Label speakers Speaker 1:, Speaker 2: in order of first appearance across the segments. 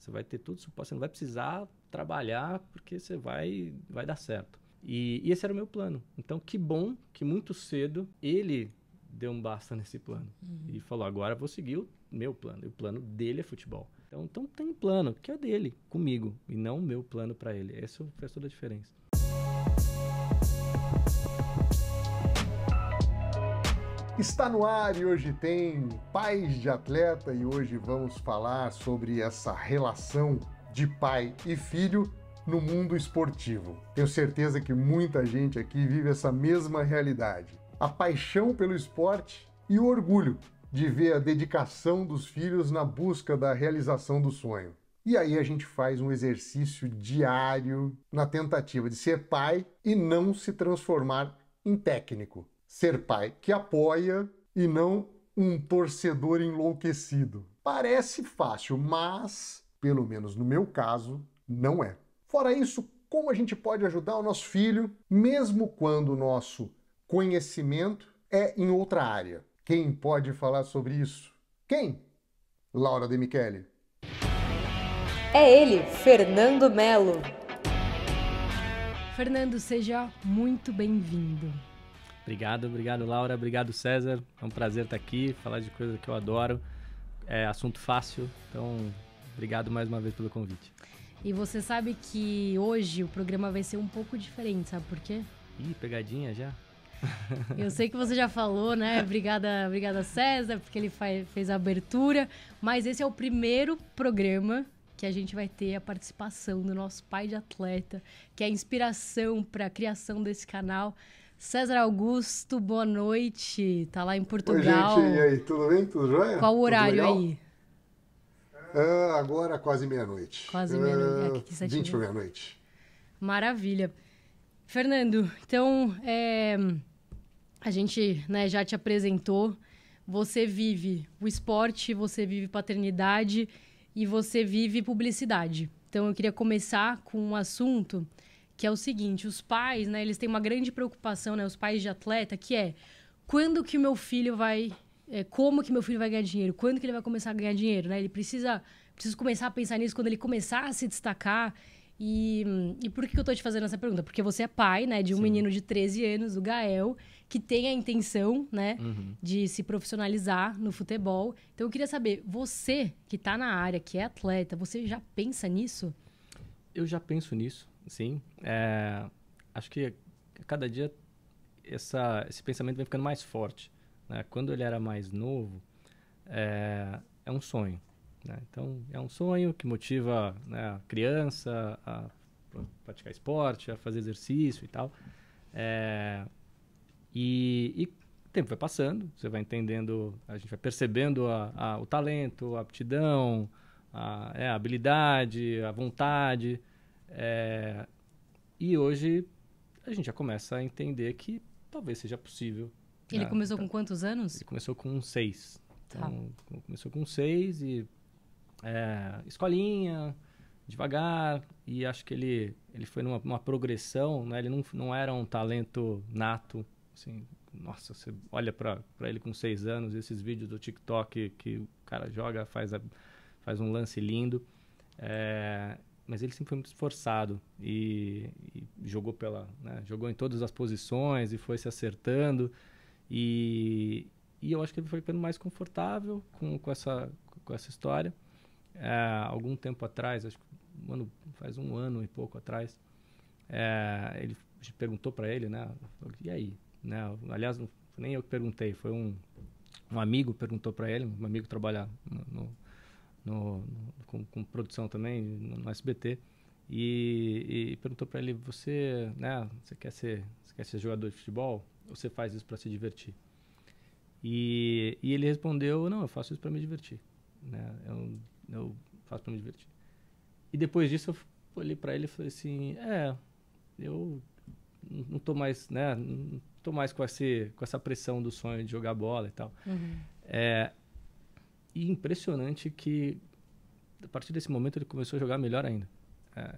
Speaker 1: Você vai ter tudo suporte, você não vai precisar trabalhar porque você vai dar certo. E esse era o meu plano. Então, que bom que muito cedo ele deu um basta nesse plano. E falou, agora eu vou seguir o meu plano. E o plano dele é futebol. Então tem um plano que é dele, comigo, e não o meu plano para ele. Isso faz toda a diferença.
Speaker 2: Está no ar e hoje tem Pais de Atleta e hoje vamos falar sobre essa relação de pai e filho no mundo esportivo. Tenho certeza que muita gente aqui vive essa mesma realidade. A paixão pelo esporte e o orgulho de ver a dedicação dos filhos na busca da realização do sonho. E aí a gente faz um exercício diário na tentativa de ser pai e não se transformar em técnico. Ser pai que apoia e não um torcedor enlouquecido. Parece fácil, mas, pelo menos no meu caso, não é. Fora isso, como a gente pode ajudar o nosso filho, mesmo quando o nosso conhecimento é em outra área? Quem pode falar sobre isso? Quem? Laura De Michele.
Speaker 3: É ele, Fernando Melo.
Speaker 4: Fernando, seja muito bem-vindo.
Speaker 1: Obrigado, Laura. Obrigado, César. É um prazer estar aqui, falar de coisa que eu adoro. É assunto fácil, então obrigado mais uma vez pelo convite.
Speaker 4: E você sabe que hoje o programa vai ser um pouco diferente, sabe por quê?
Speaker 1: Ih, pegadinha já?
Speaker 4: Eu sei que você já falou, né? Obrigada César, porque ele fez a abertura. Mas esse é o primeiro programa que a gente vai ter a participação do nosso pai de atleta, que é a inspiração para a criação desse canal. César Augusto, boa noite. Tá lá em Portugal.
Speaker 2: Oi, gente, e aí, tudo bem? Tudo jóia?
Speaker 4: Qual o horário aí?
Speaker 2: Agora quase meia-noite.
Speaker 4: Quase meia-noite. Aqui,
Speaker 2: 20 para meia-noite.
Speaker 4: Maravilha. Fernando, então, a gente, né, já te apresentou. Você vive o esporte, você vive paternidade e você vive publicidade. Então, eu queria começar com um assunto que é o seguinte, os pais, né, eles têm uma grande preocupação, né, os pais de atleta, que é quando que o meu filho vai... como que meu filho vai ganhar dinheiro? Quando que ele vai começar a ganhar dinheiro? Né? Ele precisa começar a pensar nisso quando ele começar a se destacar. E por que eu tô te fazendo essa pergunta? Porque você é pai, né, de um menino de 13 anos, o Gael, que tem a intenção, né, de se profissionalizar no futebol. Então eu queria saber, você que tá na área, que é atleta, você já pensa nisso?
Speaker 1: Eu já penso nisso, sim. Acho que a cada dia esse pensamento vem ficando mais forte. Né? Quando ele era mais novo, é um sonho. Né? Então, é um sonho que motiva, né, a criança a praticar esporte, a fazer exercício e tal. E o tempo vai passando, você vai entendendo, a gente vai percebendo o talento, a aptidão, a habilidade, a vontade. E hoje a gente já começa a entender que talvez seja possível.
Speaker 4: Ele começou com quantos anos?
Speaker 1: Ele começou com 6. Então,
Speaker 4: Tá.
Speaker 1: começou com 6 e escolinha, devagar. E acho que ele foi numa progressão, né? Ele não era um talento nato. Assim, nossa, você olha para ele com 6 anos, esses vídeos do TikTok que o cara joga, faz um lance lindo. Mas ele sempre foi muito esforçado e jogou jogou em todas as posições e foi se acertando. E eu acho que ele foi ficando mais confortável com essa história. Algum tempo atrás, acho que faz um ano e pouco atrás, a gente perguntou para ele, né? E aí? Né? Aliás, não foi nem eu que perguntei, foi um amigo perguntou para ele, um amigo que trabalha com produção também no SBT, e perguntou para ele, você quer ser jogador de futebol? Ou você faz isso para se divertir? E ele respondeu, não, eu faço isso para me divertir. Né? Eu faço para me divertir. E depois disso eu olhei para ele e falei assim, eu não tô mais, né? Não tô mais com essa pressão do sonho de jogar bola e tal. E impressionante que a partir desse momento ele começou a jogar melhor ainda.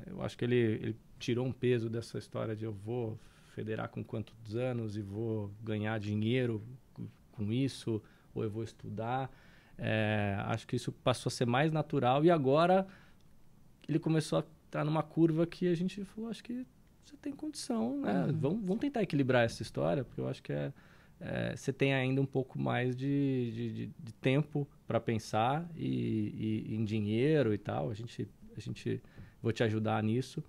Speaker 1: Eu acho que ele tirou um peso dessa história de eu vou federar com quantos anos e vou ganhar dinheiro com isso, ou eu vou estudar. Acho que isso passou a ser mais natural e agora ele começou a estar numa curva que a gente falou, acho que você tem condição, né? Vamos tentar equilibrar essa história, porque eu acho que você tem ainda um pouco mais de tempo para pensar e em dinheiro e tal. A gente vou te ajudar nisso.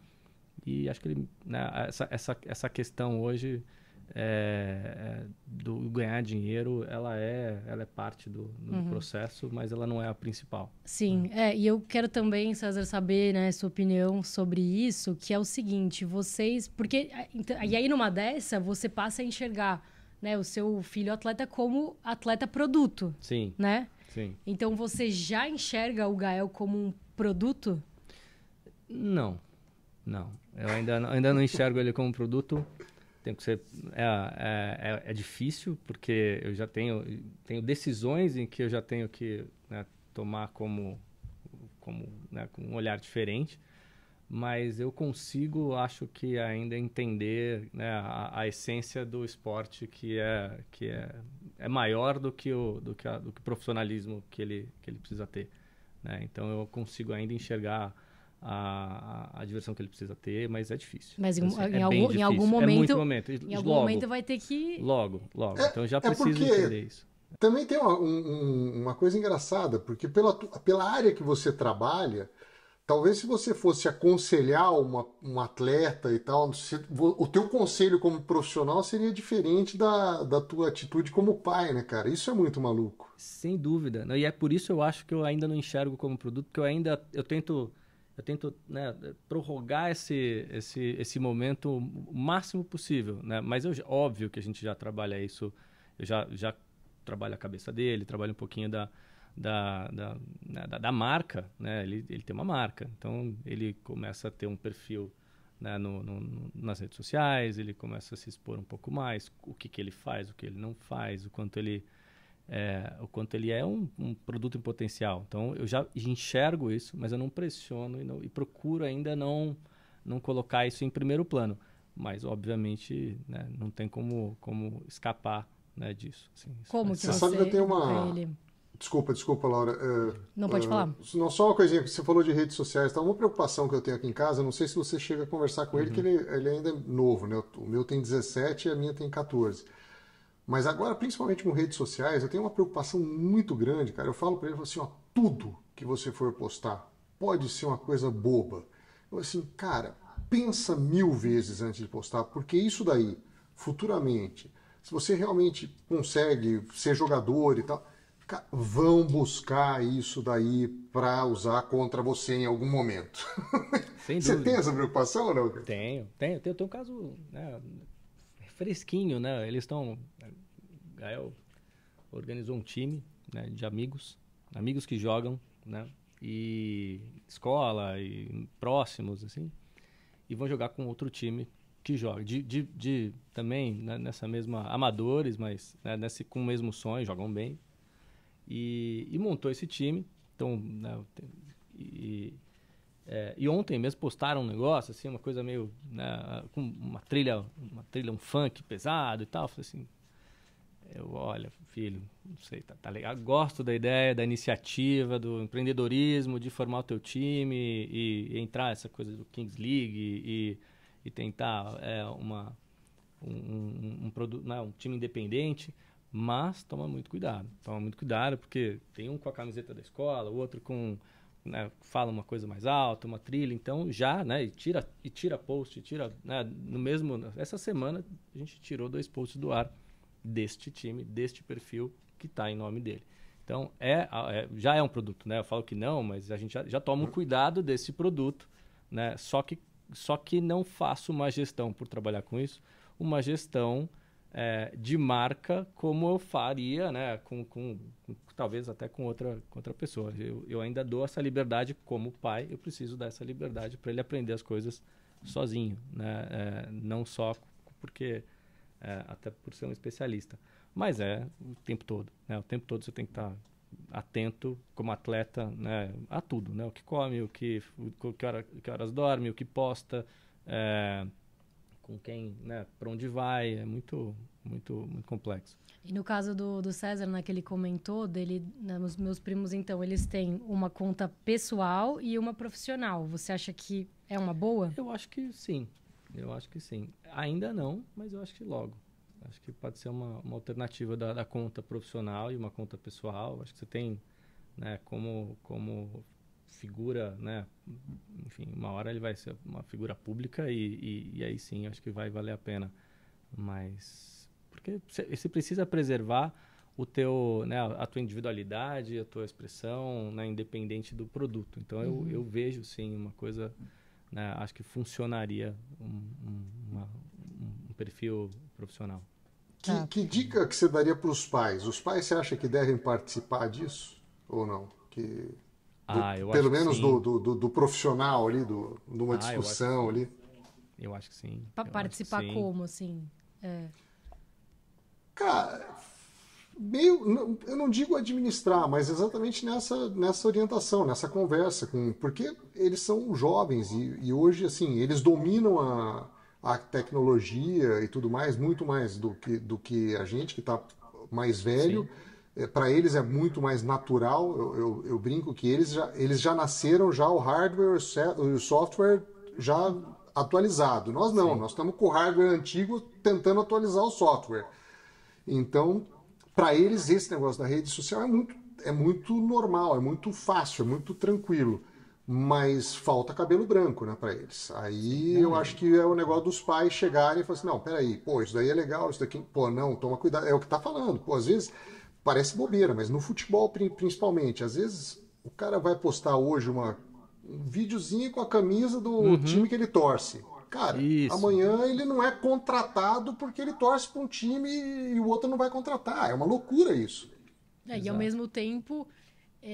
Speaker 1: E acho que ele, né, essa questão hoje do ganhar dinheiro, ela é parte do processo, mas ela não é a principal.
Speaker 4: Sim, e eu quero também, César, saber, né, sua opinião sobre isso, que é o seguinte, porque e aí numa dessa, você passa a enxergar, né, o seu filho atleta como atleta produto.
Speaker 1: Sim.
Speaker 4: Né?
Speaker 1: Sim.
Speaker 4: Então você já enxerga o Gael como um produto?
Speaker 1: Não. Eu ainda não enxergo ele como produto. Tem que ser é difícil, porque eu já tenho decisões em que eu já tenho que, né, tomar como né, com um olhar diferente, mas eu consigo, acho que ainda entender, né, a essência do esporte, que é maior do que o profissionalismo que ele precisa ter, né? Então eu consigo ainda enxergar a diversão que ele precisa ter, mas é difícil.
Speaker 4: Mas
Speaker 1: em
Speaker 4: algum momento,
Speaker 1: em
Speaker 4: algum momento vai ter que...
Speaker 1: Logo. Então já preciso entender isso.
Speaker 2: Também tem uma coisa engraçada, porque pela área que você trabalha, talvez se você fosse aconselhar um atleta e tal, o teu conselho como profissional seria diferente da tua atitude como pai, né, cara? Isso é muito maluco.
Speaker 1: Sem dúvida. E é por isso eu acho que eu ainda não enxergo como produto, porque eu tento, né, prorrogar esse momento o máximo possível, né? Mas óbvio que a gente já trabalha isso, eu já trabalho a cabeça dele, trabalho um pouquinho da marca, né? Ele tem uma marca, então ele começa a ter um perfil, né, nas redes sociais, ele começa a se expor um pouco mais, o que ele faz, o que ele não faz, o quanto ele é um produto em potencial. Então eu já enxergo isso, mas eu não pressiono e procuro ainda não colocar isso em primeiro plano, mas obviamente, né, não tem como escapar, né, disso, assim.
Speaker 4: Como que
Speaker 2: você sabe que eu tenho
Speaker 4: ele...
Speaker 2: Desculpa, Laura.
Speaker 4: Não pode falar.
Speaker 2: Não, só uma coisinha que você falou de redes sociais. Tá? Uma preocupação que eu tenho aqui em casa, não sei se você chega a conversar com ele, que ele ainda é novo, né? O meu tem 17 e a minha tem 14. Mas agora, principalmente com redes sociais, eu tenho uma preocupação muito grande, cara. Eu falo para ele assim, ó, tudo que você for postar pode ser uma coisa boba. Eu assim, cara, pensa 1000 vezes antes de postar, porque isso daí, futuramente, se você realmente consegue ser jogador e tal, vão buscar isso daí para usar contra você em algum momento.
Speaker 1: Sem dúvida.
Speaker 2: Você tem essa preocupação ou não?
Speaker 1: Tenho um caso, né, fresquinho, né? Gael organizou um time, né, de amigos que jogam, né, e escola e próximos, assim, e vão jogar com outro time que joga também, né, nessa mesma amadores, mas, né, com o mesmo sonho, jogam bem, e montou esse time. Então, né, e ontem mesmo postaram um negócio, assim, uma coisa meio, né, com uma trilha, um funk pesado e tal. Falei assim, olha, filho, não sei, tá legal. Gosto da ideia, da iniciativa, do empreendedorismo, de formar o teu time e entrar essa coisa do Kings League e tentar um produto, um time independente. Mas toma muito cuidado, porque tem um com a camiseta da escola, o outro com, né, fala uma coisa mais alta, uma trilha, então já, né, e tira post, né, essa semana a gente tirou 2 posts do ar deste time, deste perfil que está em nome dele. Então já é um produto, né? Eu falo que não, mas a gente já toma um cuidado desse produto, né? Só que não faço uma gestão, por trabalhar com isso, uma gestão de marca como eu faria, né, com talvez até com outra pessoa. Eu ainda dou essa liberdade como pai, eu preciso dar essa liberdade para ele aprender as coisas sozinho, né? Não só porque até por ser um especialista, mas o tempo todo, né? O tempo todo você tem que estar atento como atleta, né, a tudo, né? O que come, que horas dorme, o que posta, com quem, né, para onde vai, é muito complexo.
Speaker 4: E no caso do César, né, que ele comentou, dele, né, os meus primos, então, eles têm uma conta pessoal e uma profissional. Você acha que é uma boa?
Speaker 1: Eu acho que sim. Ainda não, mas eu acho que logo. Acho que pode ser uma alternativa da conta profissional e uma conta pessoal. Acho que você tem, né, como figura, né, enfim, uma hora ele vai ser uma figura pública e aí sim, acho que vai valer a pena. Mas porque você precisa preservar o teu, né, a tua individualidade, a tua expressão, né, independente do produto. Então eu vejo sim uma coisa, né, acho que funcionaria um perfil profissional.
Speaker 2: Que dica que você daria para os pais? Os pais, você acha que devem participar disso ou não?
Speaker 1: Eu
Speaker 2: pelo
Speaker 1: acho que
Speaker 2: menos
Speaker 1: sim.
Speaker 2: do profissional ali, de uma discussão ali.
Speaker 1: Eu acho que sim.
Speaker 4: Para participar como, assim?
Speaker 2: Cara, eu não digo administrar, mas exatamente nessa orientação, nessa conversa, porque eles são jovens e hoje, assim, eles dominam a tecnologia e tudo mais, muito mais do que a gente que está mais velho. Para eles é muito mais natural. Eu brinco que eles já nasceram já o hardware e o software já atualizado. Nós não, nós estamos com o hardware antigo tentando atualizar o software. Então, para eles, esse negócio da rede social é muito normal, é muito fácil, é muito tranquilo. Mas falta cabelo branco, né, para eles. Aí eu acho que é o negócio dos pais chegarem e falarem assim, não, peraí, pô, isso daí é legal, isso daqui, pô, não, toma cuidado. É o que tá falando. Pô, às vezes parece bobeira, mas no futebol principalmente, às vezes o cara vai postar hoje um videozinho com a camisa do time que ele torce. Cara, amanhã ele não é contratado porque ele torce para um time e o outro não vai contratar. É uma loucura isso.
Speaker 4: E ao mesmo tempo,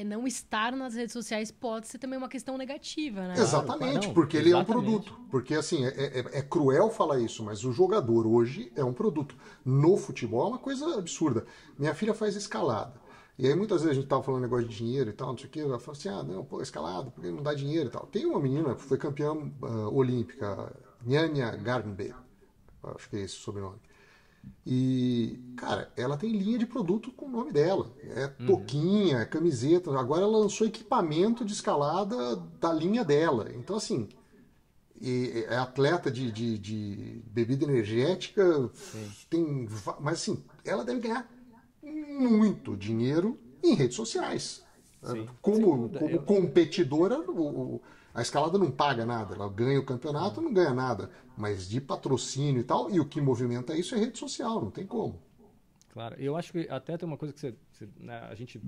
Speaker 4: não estar nas redes sociais pode ser também uma questão negativa, né?
Speaker 2: Exatamente,
Speaker 1: Não,
Speaker 2: porque ele é um produto. Porque assim, é cruel falar isso, mas o jogador hoje é um produto. No futebol é uma coisa absurda. Minha filha faz escalada. E aí muitas vezes a gente tava falando negócio de dinheiro e tal, não sei o que, ela falou assim, não, pô, escalada, porque não dá dinheiro e tal. Tem uma menina que foi campeã olímpica, Nyanya Garnbe, acho que é esse o sobrenome. E, cara, ela tem linha de produto com o nome dela. É toquinha, é camiseta. Agora ela lançou equipamento de escalada da linha dela. Então, assim, é atleta de bebida energética, mas assim, ela deve ganhar muito dinheiro em redes sociais. Como competidora, a escalada não paga nada, ela ganha o campeonato, não ganha nada, mas de patrocínio e tal, e o que movimenta isso é rede social, não tem como.
Speaker 1: Claro, eu acho que até tem uma coisa que né, a gente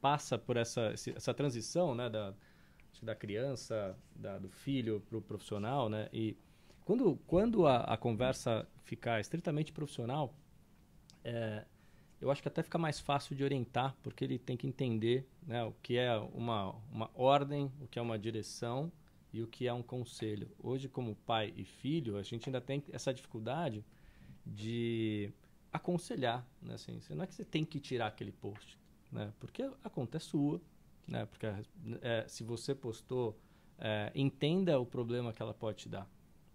Speaker 1: passa por essa transição, né, da criança, do filho para o profissional, né, e quando a conversa ficar estritamente profissional, eu acho que até fica mais fácil de orientar, porque ele tem que entender, né, o que é uma ordem, o que é uma direção e o que é um conselho. Hoje, como pai e filho, a gente ainda tem essa dificuldade de aconselhar, né, assim, não é que você tem que tirar aquele post, né, porque a conta é sua, né, porque se você postou, entenda o problema que ela pode te dar.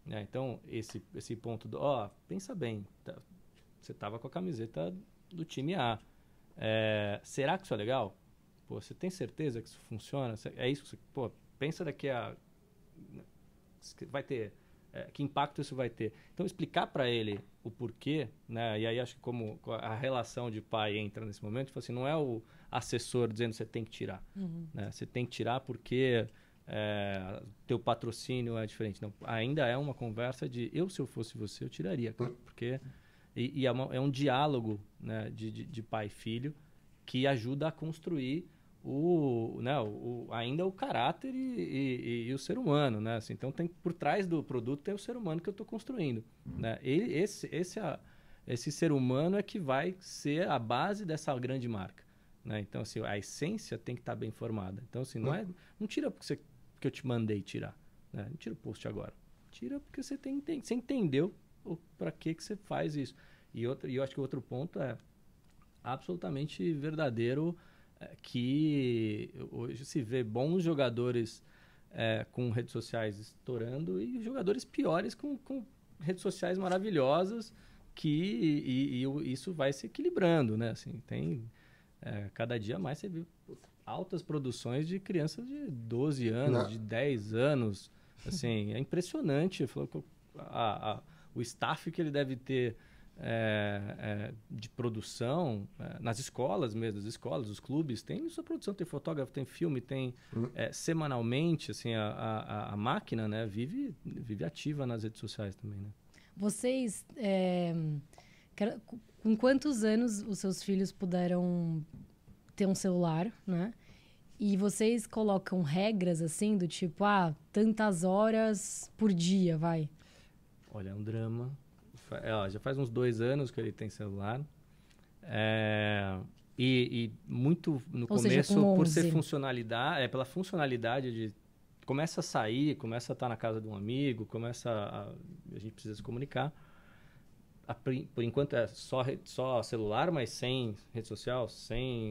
Speaker 1: Né? Então, esse ponto pensa bem, você estava com a camiseta do time A. Será que isso é legal? Pô, você tem certeza que isso funciona? É isso que você... Pô, pensa daqui a... Vai ter... que impacto isso vai ter? Então, explicar para ele o porquê, né? E aí acho que como a relação de pai entra nesse momento, tipo assim, não é o assessor dizendo que você tem que tirar. Né? Você tem que tirar porque teu patrocínio é diferente. Não, ainda é uma conversa de se eu fosse você, eu tiraria, cara, porque... E é um diálogo, né, de pai e filho que ajuda a construir ainda o caráter e o ser humano. Né? Assim, então, por trás do produto tem o ser humano que eu estou construindo. Né? Esse ser humano é que vai ser a base dessa grande marca. Né? Então, assim, a essência tem que estar bem formada. Então, assim, não tira porque eu te mandei tirar. Né? Não tira o post agora. Tira porque você entendeu para que você faz isso. E eu acho que o outro ponto é absolutamente verdadeiro, que hoje se vê bons jogadores com redes sociais estourando e jogadores piores com redes sociais maravilhosas e isso vai se equilibrando, né? Assim, cada dia mais você vê altas produções de crianças de 12 anos, de 10 anos. Assim, é impressionante. O staff que ele deve ter de produção nas escolas mesmo, os clubes, tem sua produção, tem fotógrafo, tem filme, tem semanalmente, assim, a máquina, né, vive ativa nas redes sociais também, né?
Speaker 4: Vocês, com quantos anos os seus filhos puderam ter um celular, né? E vocês colocam regras, assim, do tipo, tantas horas por dia, vai?
Speaker 1: Olha, é um drama. Já faz uns 2 anos que ele tem celular. E muito no
Speaker 4: Ou seja,
Speaker 1: começo,
Speaker 4: com
Speaker 1: por
Speaker 4: 11.
Speaker 1: ser funcionalidade, pela funcionalidade de... Começa a sair, começa a estar na casa de um amigo, a gente precisa se comunicar. Por enquanto é só celular, mas sem rede social,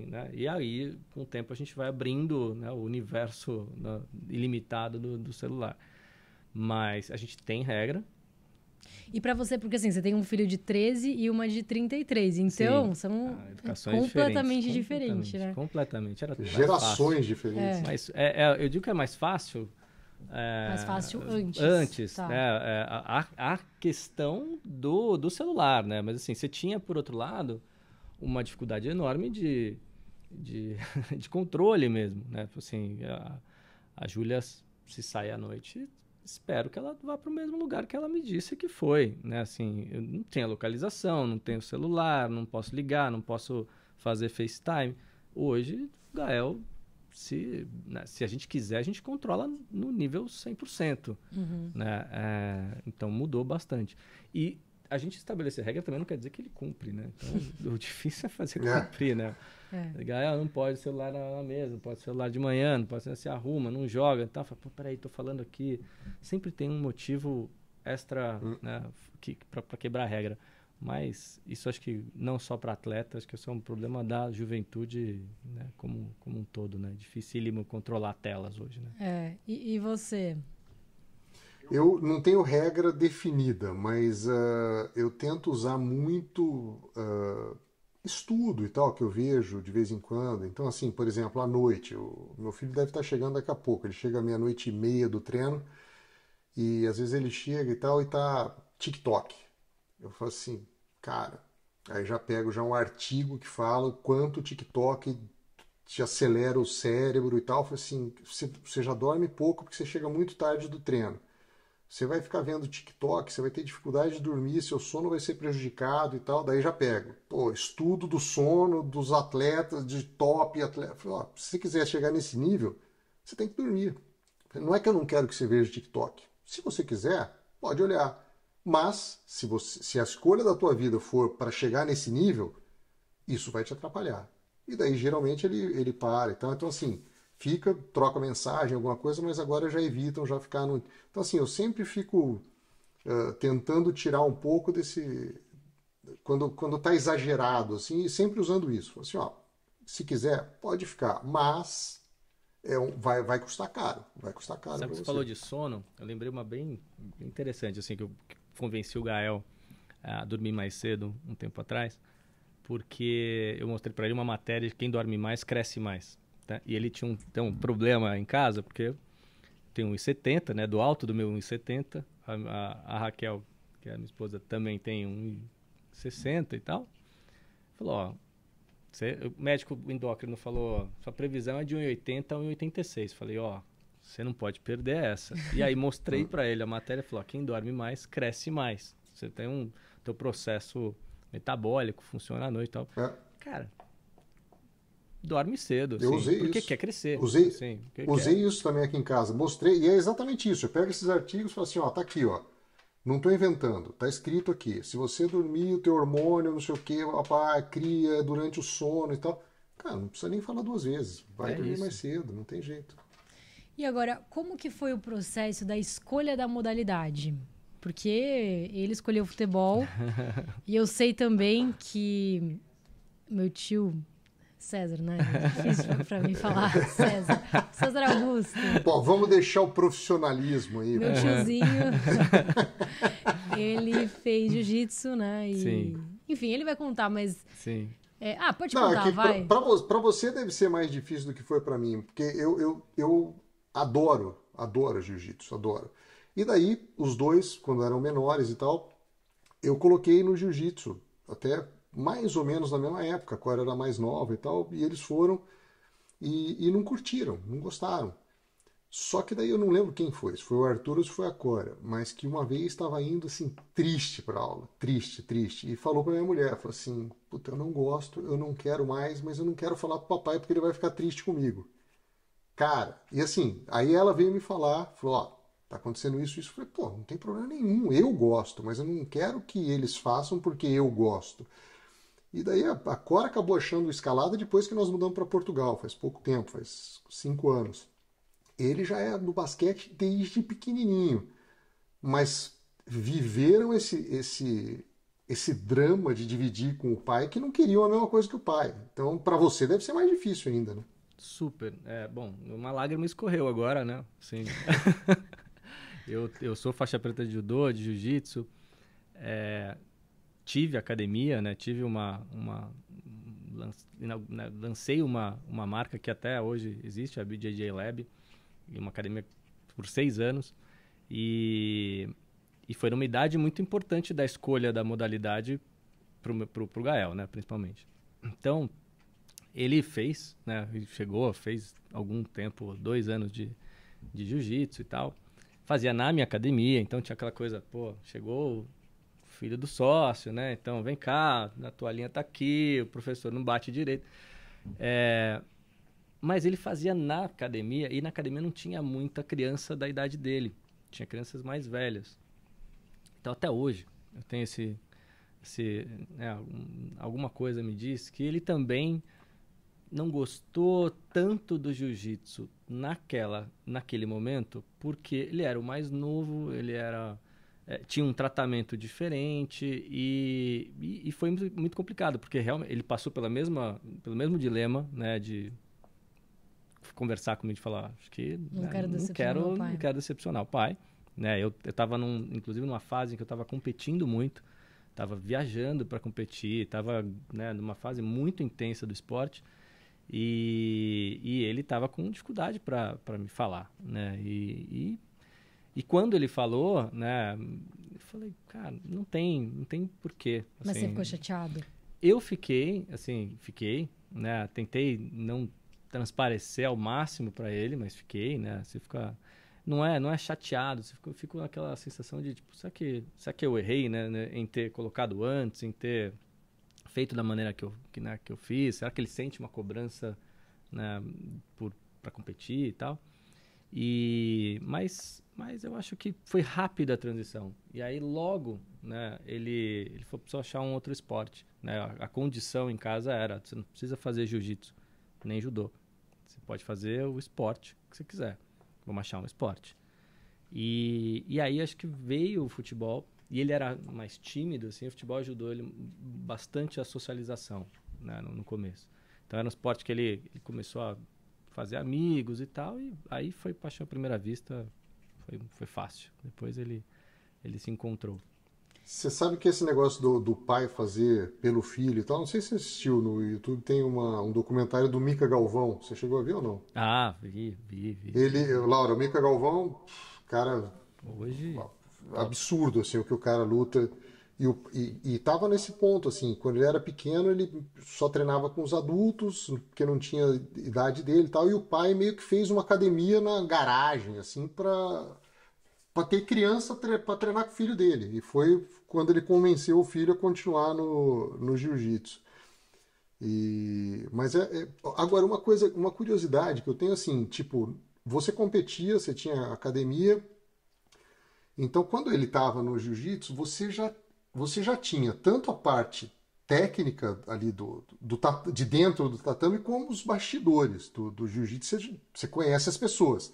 Speaker 1: né? E aí, com o tempo, a gente vai abrindo, né, o universo, né, ilimitado do celular. Mas a gente tem regra.
Speaker 4: E pra você, porque assim, você tem um filho de 13 e uma de 33, então são completamente diferentes, né?
Speaker 1: Completamente. Era
Speaker 2: gerações diferentes.
Speaker 1: Mas eu digo que é mais fácil...
Speaker 4: mais fácil
Speaker 1: antes,
Speaker 4: tá.
Speaker 1: Né? A questão do celular, né? Mas assim, você tinha, por outro lado, uma dificuldade enorme de controle mesmo, né? Assim, a Júlia, se sai à noite, espero que ela vá para o mesmo lugar que ela me disse que foi, né? Assim, eu não tenho a localização, não tenho celular, não posso ligar, não posso fazer FaceTime. Hoje, o Gael... Se a gente quiser, a gente controla no nível 100%. Né? Então, mudou bastante. E a gente estabelecer regra também não quer dizer que ele cumpre, né? Então, o difícil é fazer cumprir, né? Não pode celular na mesa, não pode celular de manhã, não pode se arruma, não joga. Então, peraí, tô falando aqui. Sempre tem um motivo extra, né, para quebrar a regra. Mas isso acho que não só para atletas, acho que isso é um problema da juventude, né, como um todo, né? Dificílimo controlar telas hoje, né?
Speaker 4: E você?
Speaker 2: Eu não tenho regra definida, mas eu tento usar muito estudo e tal, que eu vejo de vez em quando. Então, assim, por exemplo, à noite, meu filho deve estar chegando daqui a pouco, ele chega à 00:30 do treino e às vezes ele chega e tal e tá TikTok. Eu falo assim, cara, aí já pego um artigo que fala o quanto o TikTok te acelera o cérebro e tal. Eu falo assim, você já dorme pouco porque você chega muito tarde do treino. Você vai ficar vendo TikTok, você vai ter dificuldade de dormir, seu sono vai ser prejudicado e tal. Daí já pego. Estudo do sono dos atletas, de top atleta. Eu falo, se você quiser chegar nesse nível, você tem que dormir. Não é que eu não quero que você veja TikTok. Se você quiser, pode olhar. Mas, se a escolha da tua vida for para chegar nesse nível, isso vai te atrapalhar. E daí, geralmente, ele para. Então, assim, troca mensagem, alguma coisa, mas agora já evitam já ficar no... Então, assim, eu sempre fico tentando tirar um pouco desse... Quando está exagerado, assim, e sempre usando isso. Assim, se quiser, pode ficar, mas... vai custar caro. Vai custar caro.
Speaker 1: Sabe que você falou de sono? Eu lembrei uma bem interessante, assim, que eu convenci o Gael a dormir mais cedo um tempo atrás, porque eu mostrei para ele uma matéria de quem dorme mais cresce mais. Tá? E ele tinha um problema em casa, porque tem 1,70, né? Do alto do meu 1,70. A Raquel, que é a minha esposa, também tem 1,60 e tal. Falou, o médico endócrino falou, sua previsão é de 1,80 a 1,86. Falei, você não pode perder essa. E aí mostrei para ele a matéria, falou, quem dorme mais, cresce mais. Você tem teu processo metabólico, funciona à noite e tal. Cara, dorme cedo, assim,
Speaker 2: eu usei
Speaker 1: porque
Speaker 2: isso.
Speaker 1: Quer crescer.
Speaker 2: Usei
Speaker 1: quer.
Speaker 2: Isso também aqui em casa, mostrei, e é exatamente isso. Eu pego esses artigos e falo assim, tá aqui, não estou inventando, tá escrito aqui. Se você dormir, o teu hormônio, não sei o que, cria durante o sono e tal. Cara, não precisa nem falar 2 vezes. Vai dormir mais cedo, não tem jeito.
Speaker 4: E agora, como que foi o processo da escolha da modalidade? Porque ele escolheu futebol e eu sei também que meu tio César, né? É difícil pra mim falar César Augusto.
Speaker 2: Bom, vamos deixar o profissionalismo aí.
Speaker 4: Meu tiozinho, ele fez jiu-jitsu, né?
Speaker 1: Sim.
Speaker 4: Enfim, ele vai contar, mas...
Speaker 1: Sim.
Speaker 4: Pode contar, vai.
Speaker 2: Pra você deve ser mais difícil do que foi pra mim, porque eu adoro jiu-jitsu, adoro. E daí, os dois, quando eram menores e tal, eu coloquei no jiu-jitsu, até mais ou menos na mesma época, a Cora era mais nova e tal, e eles foram e não curtiram, não gostaram. Só que daí eu não lembro quem foi, se foi o Arthur ou se foi a Cora, mas que uma vez estava indo assim, triste pra aula, triste, e falou pra minha mulher, falou assim, puta, eu não gosto, eu não quero mais, mas eu não quero falar pro papai porque ele vai ficar triste comigo. Cara, e assim, aí ela veio me falar, falou, ó, tá acontecendo isso. Eu falei, pô, não tem problema nenhum, eu gosto, mas eu não quero que eles façam porque eu gosto. E daí a Cora acabou achando escalada depois que nós mudamos para Portugal, faz pouco tempo, faz 5 anos. Ele já é do basquete desde pequenininho, mas viveram esse drama de dividir com o pai que não queriam a mesma coisa que o pai. Então, para você deve ser mais difícil ainda, né?
Speaker 1: Super. Bom, uma lágrima escorreu agora, né? Sim. Eu sou faixa preta de judô, de jiu-jitsu. Tive academia, né? Lancei uma marca que até hoje existe, a BJJ Lab, uma academia por 6 anos. E foi numa idade muito importante da escolha da modalidade pro Gael, né? Principalmente. Então, ele fez, né? Ele fez algum tempo, 2 anos de jiu-jitsu e tal. Fazia na minha academia, então tinha aquela coisa, pô, chegou o filho do sócio, né? Então, vem cá, a toalhinha tá aqui, o professor não bate direito. Mas ele fazia na academia, e na academia não tinha muita criança da idade dele. Tinha crianças mais velhas. Então, até hoje, eu tenho alguma coisa me diz que ele também não gostou tanto do jiu-jitsu naquele momento, porque ele era o mais novo, ele tinha um tratamento diferente e foi muito complicado, porque realmente ele passou pelo mesmo dilema, né, de conversar comigo, de falar, acho que não quero decepcionar o pai, né? Eu estava inclusive numa fase em que eu estava competindo muito, estava viajando para competir, estava, né, numa fase muito intensa do esporte. E ele estava com dificuldade para me falar, né? E quando ele falou, né? Eu falei, cara, não tem porquê. Assim,
Speaker 4: mas você ficou chateado?
Speaker 1: Eu fiquei, né? Tentei não transparecer ao máximo para ele, mas fiquei, né? Você fica, não é chateado, você fica com aquela sensação de tipo, será que eu errei, né? Em ter colocado antes, em ter feito da maneira que eu fiz? Será que ele sente uma cobrança, né, para competir e tal? Mas eu acho que foi rápida a transição. E aí logo, né, ele foi precisar achar um outro esporte, né? A condição em casa era, você não precisa fazer jiu-jitsu, nem judô. Você pode fazer o esporte que você quiser. Vamos achar um esporte. E aí acho que veio o futebol. E ele era mais tímido, assim, o futebol ajudou ele bastante a socialização, né, no começo. Então era um esporte que ele começou a fazer amigos e tal, e aí foi paixão à primeira vista, foi fácil. Depois ele se encontrou.
Speaker 2: Você sabe que esse negócio do pai fazer pelo filho e tal, não sei se você assistiu no YouTube, tem um documentário do Mica Galvão, você chegou a ver ou não?
Speaker 1: Ah, vi.
Speaker 2: Laura, o Mica Galvão, cara...
Speaker 1: Hoje...
Speaker 2: absurdo, assim, o que o cara luta. E tava nesse ponto, assim, quando ele era pequeno, ele só treinava com os adultos, porque não tinha idade dele e tal, e o pai meio que fez uma academia na garagem, assim, pra ter criança pra treinar com o filho dele. E foi quando ele convenceu o filho a continuar no jiu-jitsu. Mas agora, uma curiosidade que eu tenho, assim, tipo, você competia, você tinha academia. Então, quando ele estava no jiu-jitsu, você já tinha tanto a parte técnica ali de dentro do tatame, como os bastidores do jiu-jitsu. Você conhece as pessoas.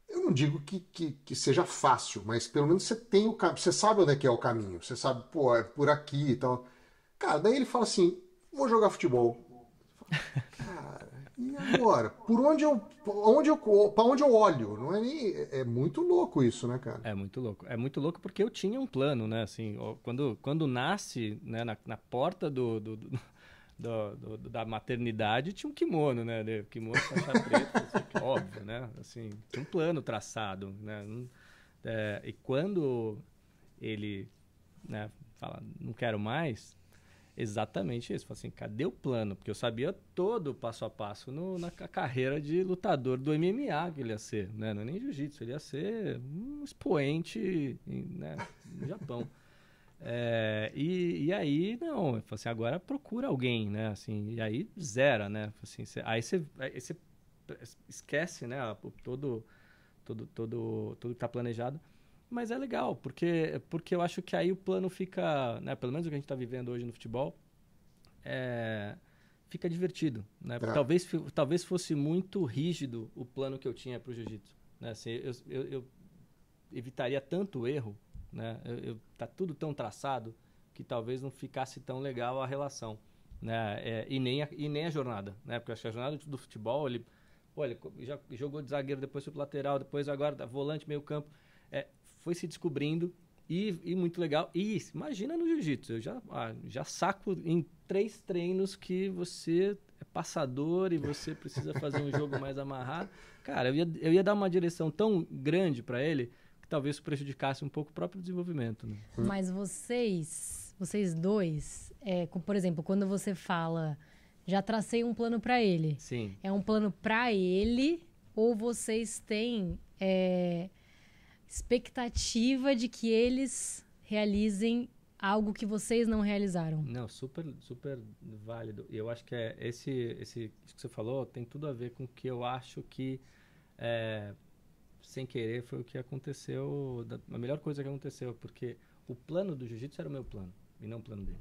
Speaker 2: Eu não digo que seja fácil, mas pelo menos você tem você sabe onde é que é o caminho. Você sabe, pô, é por aqui e tal. Cara, daí ele fala assim, vou jogar futebol. Cara, E agora? Para onde eu olho? Não é nem. É muito louco isso, né, cara?
Speaker 1: É muito louco. É muito louco porque eu tinha um plano, né? Assim, quando nasce, né, na porta da maternidade, tinha um kimono, né? Kimono faixa preta, assim, óbvio, né? Assim, tinha um plano traçado, né? E quando ele, né, fala, não quero mais, exatamente isso. Fala assim, cadê o plano? Porque eu sabia todo o passo a passo na carreira de lutador do MMA que ele ia ser, né? Não é nem jiu-jitsu, ele ia ser um expoente, né, no Japão. E aí, não, eu falei assim, agora procura alguém, né? Assim, e aí zera, né? Assim, aí você esquece, né? Todo que tá planejado. Mas é legal, porque eu acho que aí o plano fica, né? Pelo menos o que a gente está vivendo hoje no futebol, fica divertido, né? Talvez fosse muito rígido o plano que eu tinha para o jiu-jitsu, né? Assim, eu evitaria tanto erro, né? Tá tudo tão traçado que talvez não ficasse tão legal a relação, né? E nem a jornada, né? Porque eu acho que a jornada do futebol, ele já jogou de zagueiro, depois foi pro lateral, depois agora volante, meio campo, foi se descobrindo e muito legal. E imagina no jiu-jitsu, eu já saco em 3 treinos que você é passador e você precisa fazer um jogo mais amarrado. Cara, eu ia dar uma direção tão grande para ele que talvez prejudicasse um pouco o próprio desenvolvimento, né?
Speaker 4: Mas vocês dois, por exemplo, quando você fala, já tracei um plano para ele.
Speaker 1: Sim.
Speaker 4: É um plano para ele ou vocês têm expectativa de que eles realizem algo que vocês não realizaram?
Speaker 1: Não, super, super válido. E eu acho que isso que você falou tem tudo a ver com o que eu acho que sem querer foi o que aconteceu, a melhor coisa que aconteceu, porque o plano do jiu-jitsu era o meu plano e não o plano dele.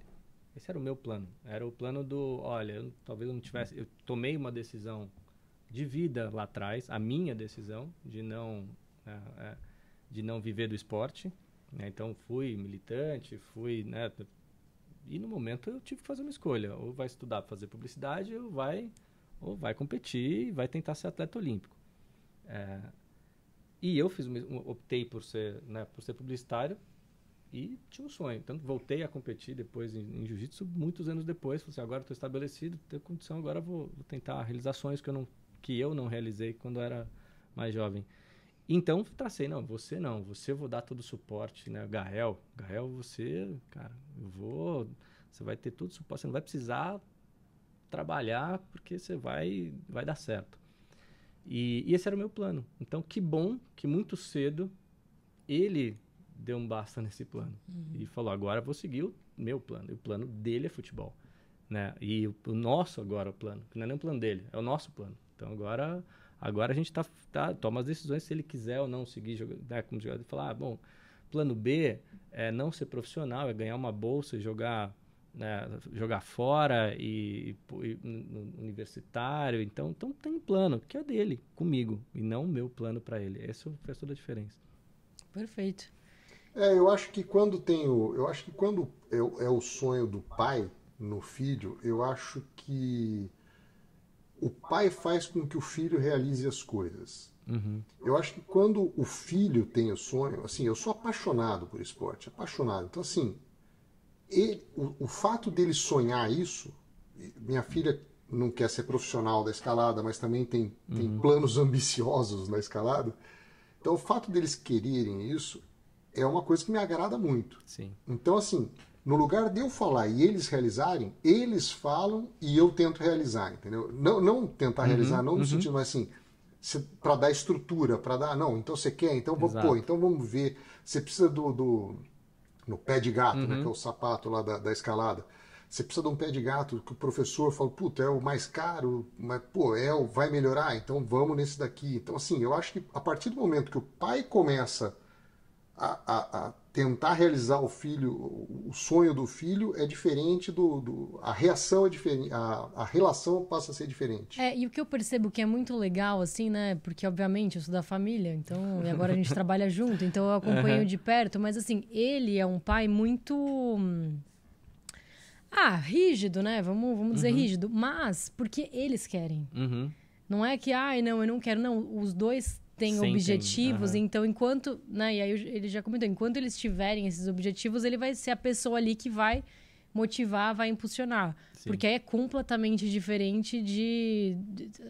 Speaker 1: Esse era o meu plano. Era o plano talvez eu não tivesse, eu tomei uma decisão de vida lá atrás, a minha decisão de não viver do esporte, né? Então fui militante, né? E no momento eu tive que fazer uma escolha, ou vai estudar para fazer publicidade, ou vai competir e vai tentar ser atleta olímpico. E eu optei por ser publicitário e tinha um sonho. Então voltei a competir depois em jiu-jitsu muitos anos depois. Falei assim, agora estou estabelecido, tenho condição, agora vou tentar realizar sonhos que eu não realizei quando era mais jovem. Então tracei, você eu vou dar todo o suporte, né? Gael, você, cara, você vai ter todo o suporte, você não vai precisar trabalhar porque você vai dar certo. E esse era o meu plano. Então, que bom que muito cedo ele deu um basta nesse plano. E falou, agora eu vou seguir o meu plano. E o plano dele é futebol, né? E o nosso agora, o plano, que não é nem o plano dele, é o nosso plano. Então, agora a gente toma as decisões se ele quiser ou não seguir, né, como jogador, falar, bom, plano B é não ser profissional, é ganhar uma bolsa e jogar fora e no universitário. Então tem um plano que é dele, comigo, e não o meu plano para ele. Isso faz toda a diferença.
Speaker 4: Perfeito.
Speaker 2: Eu acho que quando é o sonho do pai no filho, eu acho que o pai faz com que o filho realize as coisas.
Speaker 1: Uhum.
Speaker 2: Eu acho que quando o filho tem o sonho, assim, eu sou apaixonado por esporte, apaixonado. Então, assim, o fato dele sonhar isso, minha filha não quer ser profissional da escalada, mas também tem planos ambiciosos na escalada. Então, o fato deles quererem isso é uma coisa que me agrada muito.
Speaker 1: Sim.
Speaker 2: Então, assim, no lugar de eu falar e eles realizarem, eles falam e eu tento realizar, entendeu? Não tentar realizar, não no sentido, mas assim, para dar estrutura, para dar, não, então você quer, então então vamos ver. Você precisa no pé de gato, né, que é o sapato lá da escalada. Você precisa de um pé de gato que o professor fala, puta, é o mais caro, mas, vai melhorar, então vamos nesse daqui. Então, assim, eu acho que a partir do momento que o pai começa a tentar realizar o sonho do filho, é diferente a reação é diferente, a relação passa a ser diferente.
Speaker 4: E o que eu percebo que é muito legal, assim, né? Porque, obviamente, eu sou da família, então, e agora a gente trabalha junto, então eu acompanho de perto, mas, assim, ele é um pai muito... Rígido, né? Vamos dizer rígido. Mas porque eles querem. Não é que, não, eu não quero. Não, os dois têm objetivos. Então, enquanto... Né? E aí ele já comentou. Enquanto eles tiverem esses objetivos, ele vai ser a pessoa ali que vai motivar, vai impulsionar. Sim. Porque aí é completamente diferente de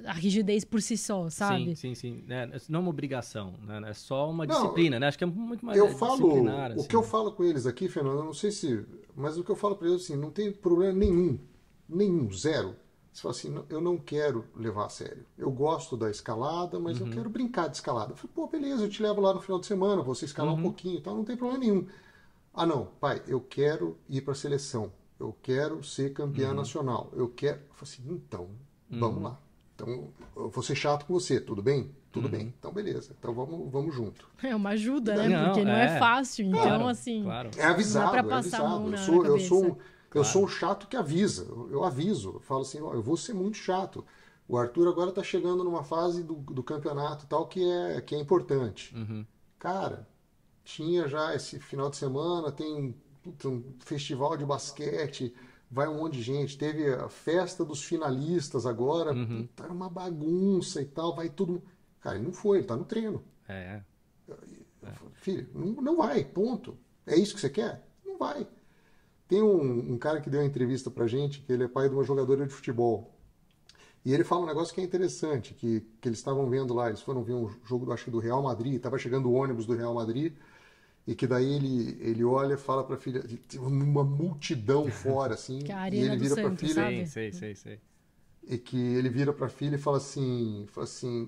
Speaker 4: a rigidez por si só, sabe?
Speaker 1: Sim. Não é uma obrigação, né? É só uma disciplina, né? Acho que é muito mais disciplinar.
Speaker 2: O que eu falo com eles aqui, Fernando, eu não sei se... Mas o que eu falo para eles, assim, não tem problema nenhum, zero. Você fala assim, eu não quero levar a sério. Eu gosto da escalada, mas eu quero brincar de escalada. Eu falei, pô, beleza, eu te levo lá no final de semana, você escalar um pouquinho e tal, não tem problema nenhum. Não, pai, eu quero ir para a seleção. Eu quero ser campeã nacional. Eu falei assim, então, vamos lá. Então, eu vou ser chato com você, tudo bem? Tudo bem. Então, beleza. Então, vamos junto.
Speaker 4: É uma ajuda, né? Porque não é fácil. Então,
Speaker 1: claro,
Speaker 4: assim...
Speaker 1: Claro.
Speaker 2: É avisado,
Speaker 4: não dá pra passar a mão na cabeça.
Speaker 2: Eu sou um chato que avisa. Eu aviso. Eu falo assim, eu vou ser muito chato. O Arthur agora está chegando numa fase do campeonato e tal que é importante. Cara, tinha já esse final de semana, tem um festival de basquete, vai um monte de gente. Teve a festa dos finalistas agora, tá uma bagunça e tal, vai tudo... Cara, ele não foi, ele tá no treino. Filho, não vai, ponto. É isso que você quer? Não vai. Tem um cara que deu uma entrevista pra gente, que ele é pai de uma jogadora de futebol. E ele fala um negócio que é interessante, que eles estavam vendo lá, eles foram ver um jogo, acho que do Real Madrid, estava chegando o ônibus do Real Madrid, e que daí ele olha e fala pra filha, tem uma multidão fora, assim,
Speaker 4: que é a
Speaker 2: e ele
Speaker 4: Arena
Speaker 2: vira
Speaker 4: do
Speaker 2: pra
Speaker 4: Santos,
Speaker 2: filha...
Speaker 4: sabe?
Speaker 1: Sei.
Speaker 2: E que ele vira pra filha e fala assim,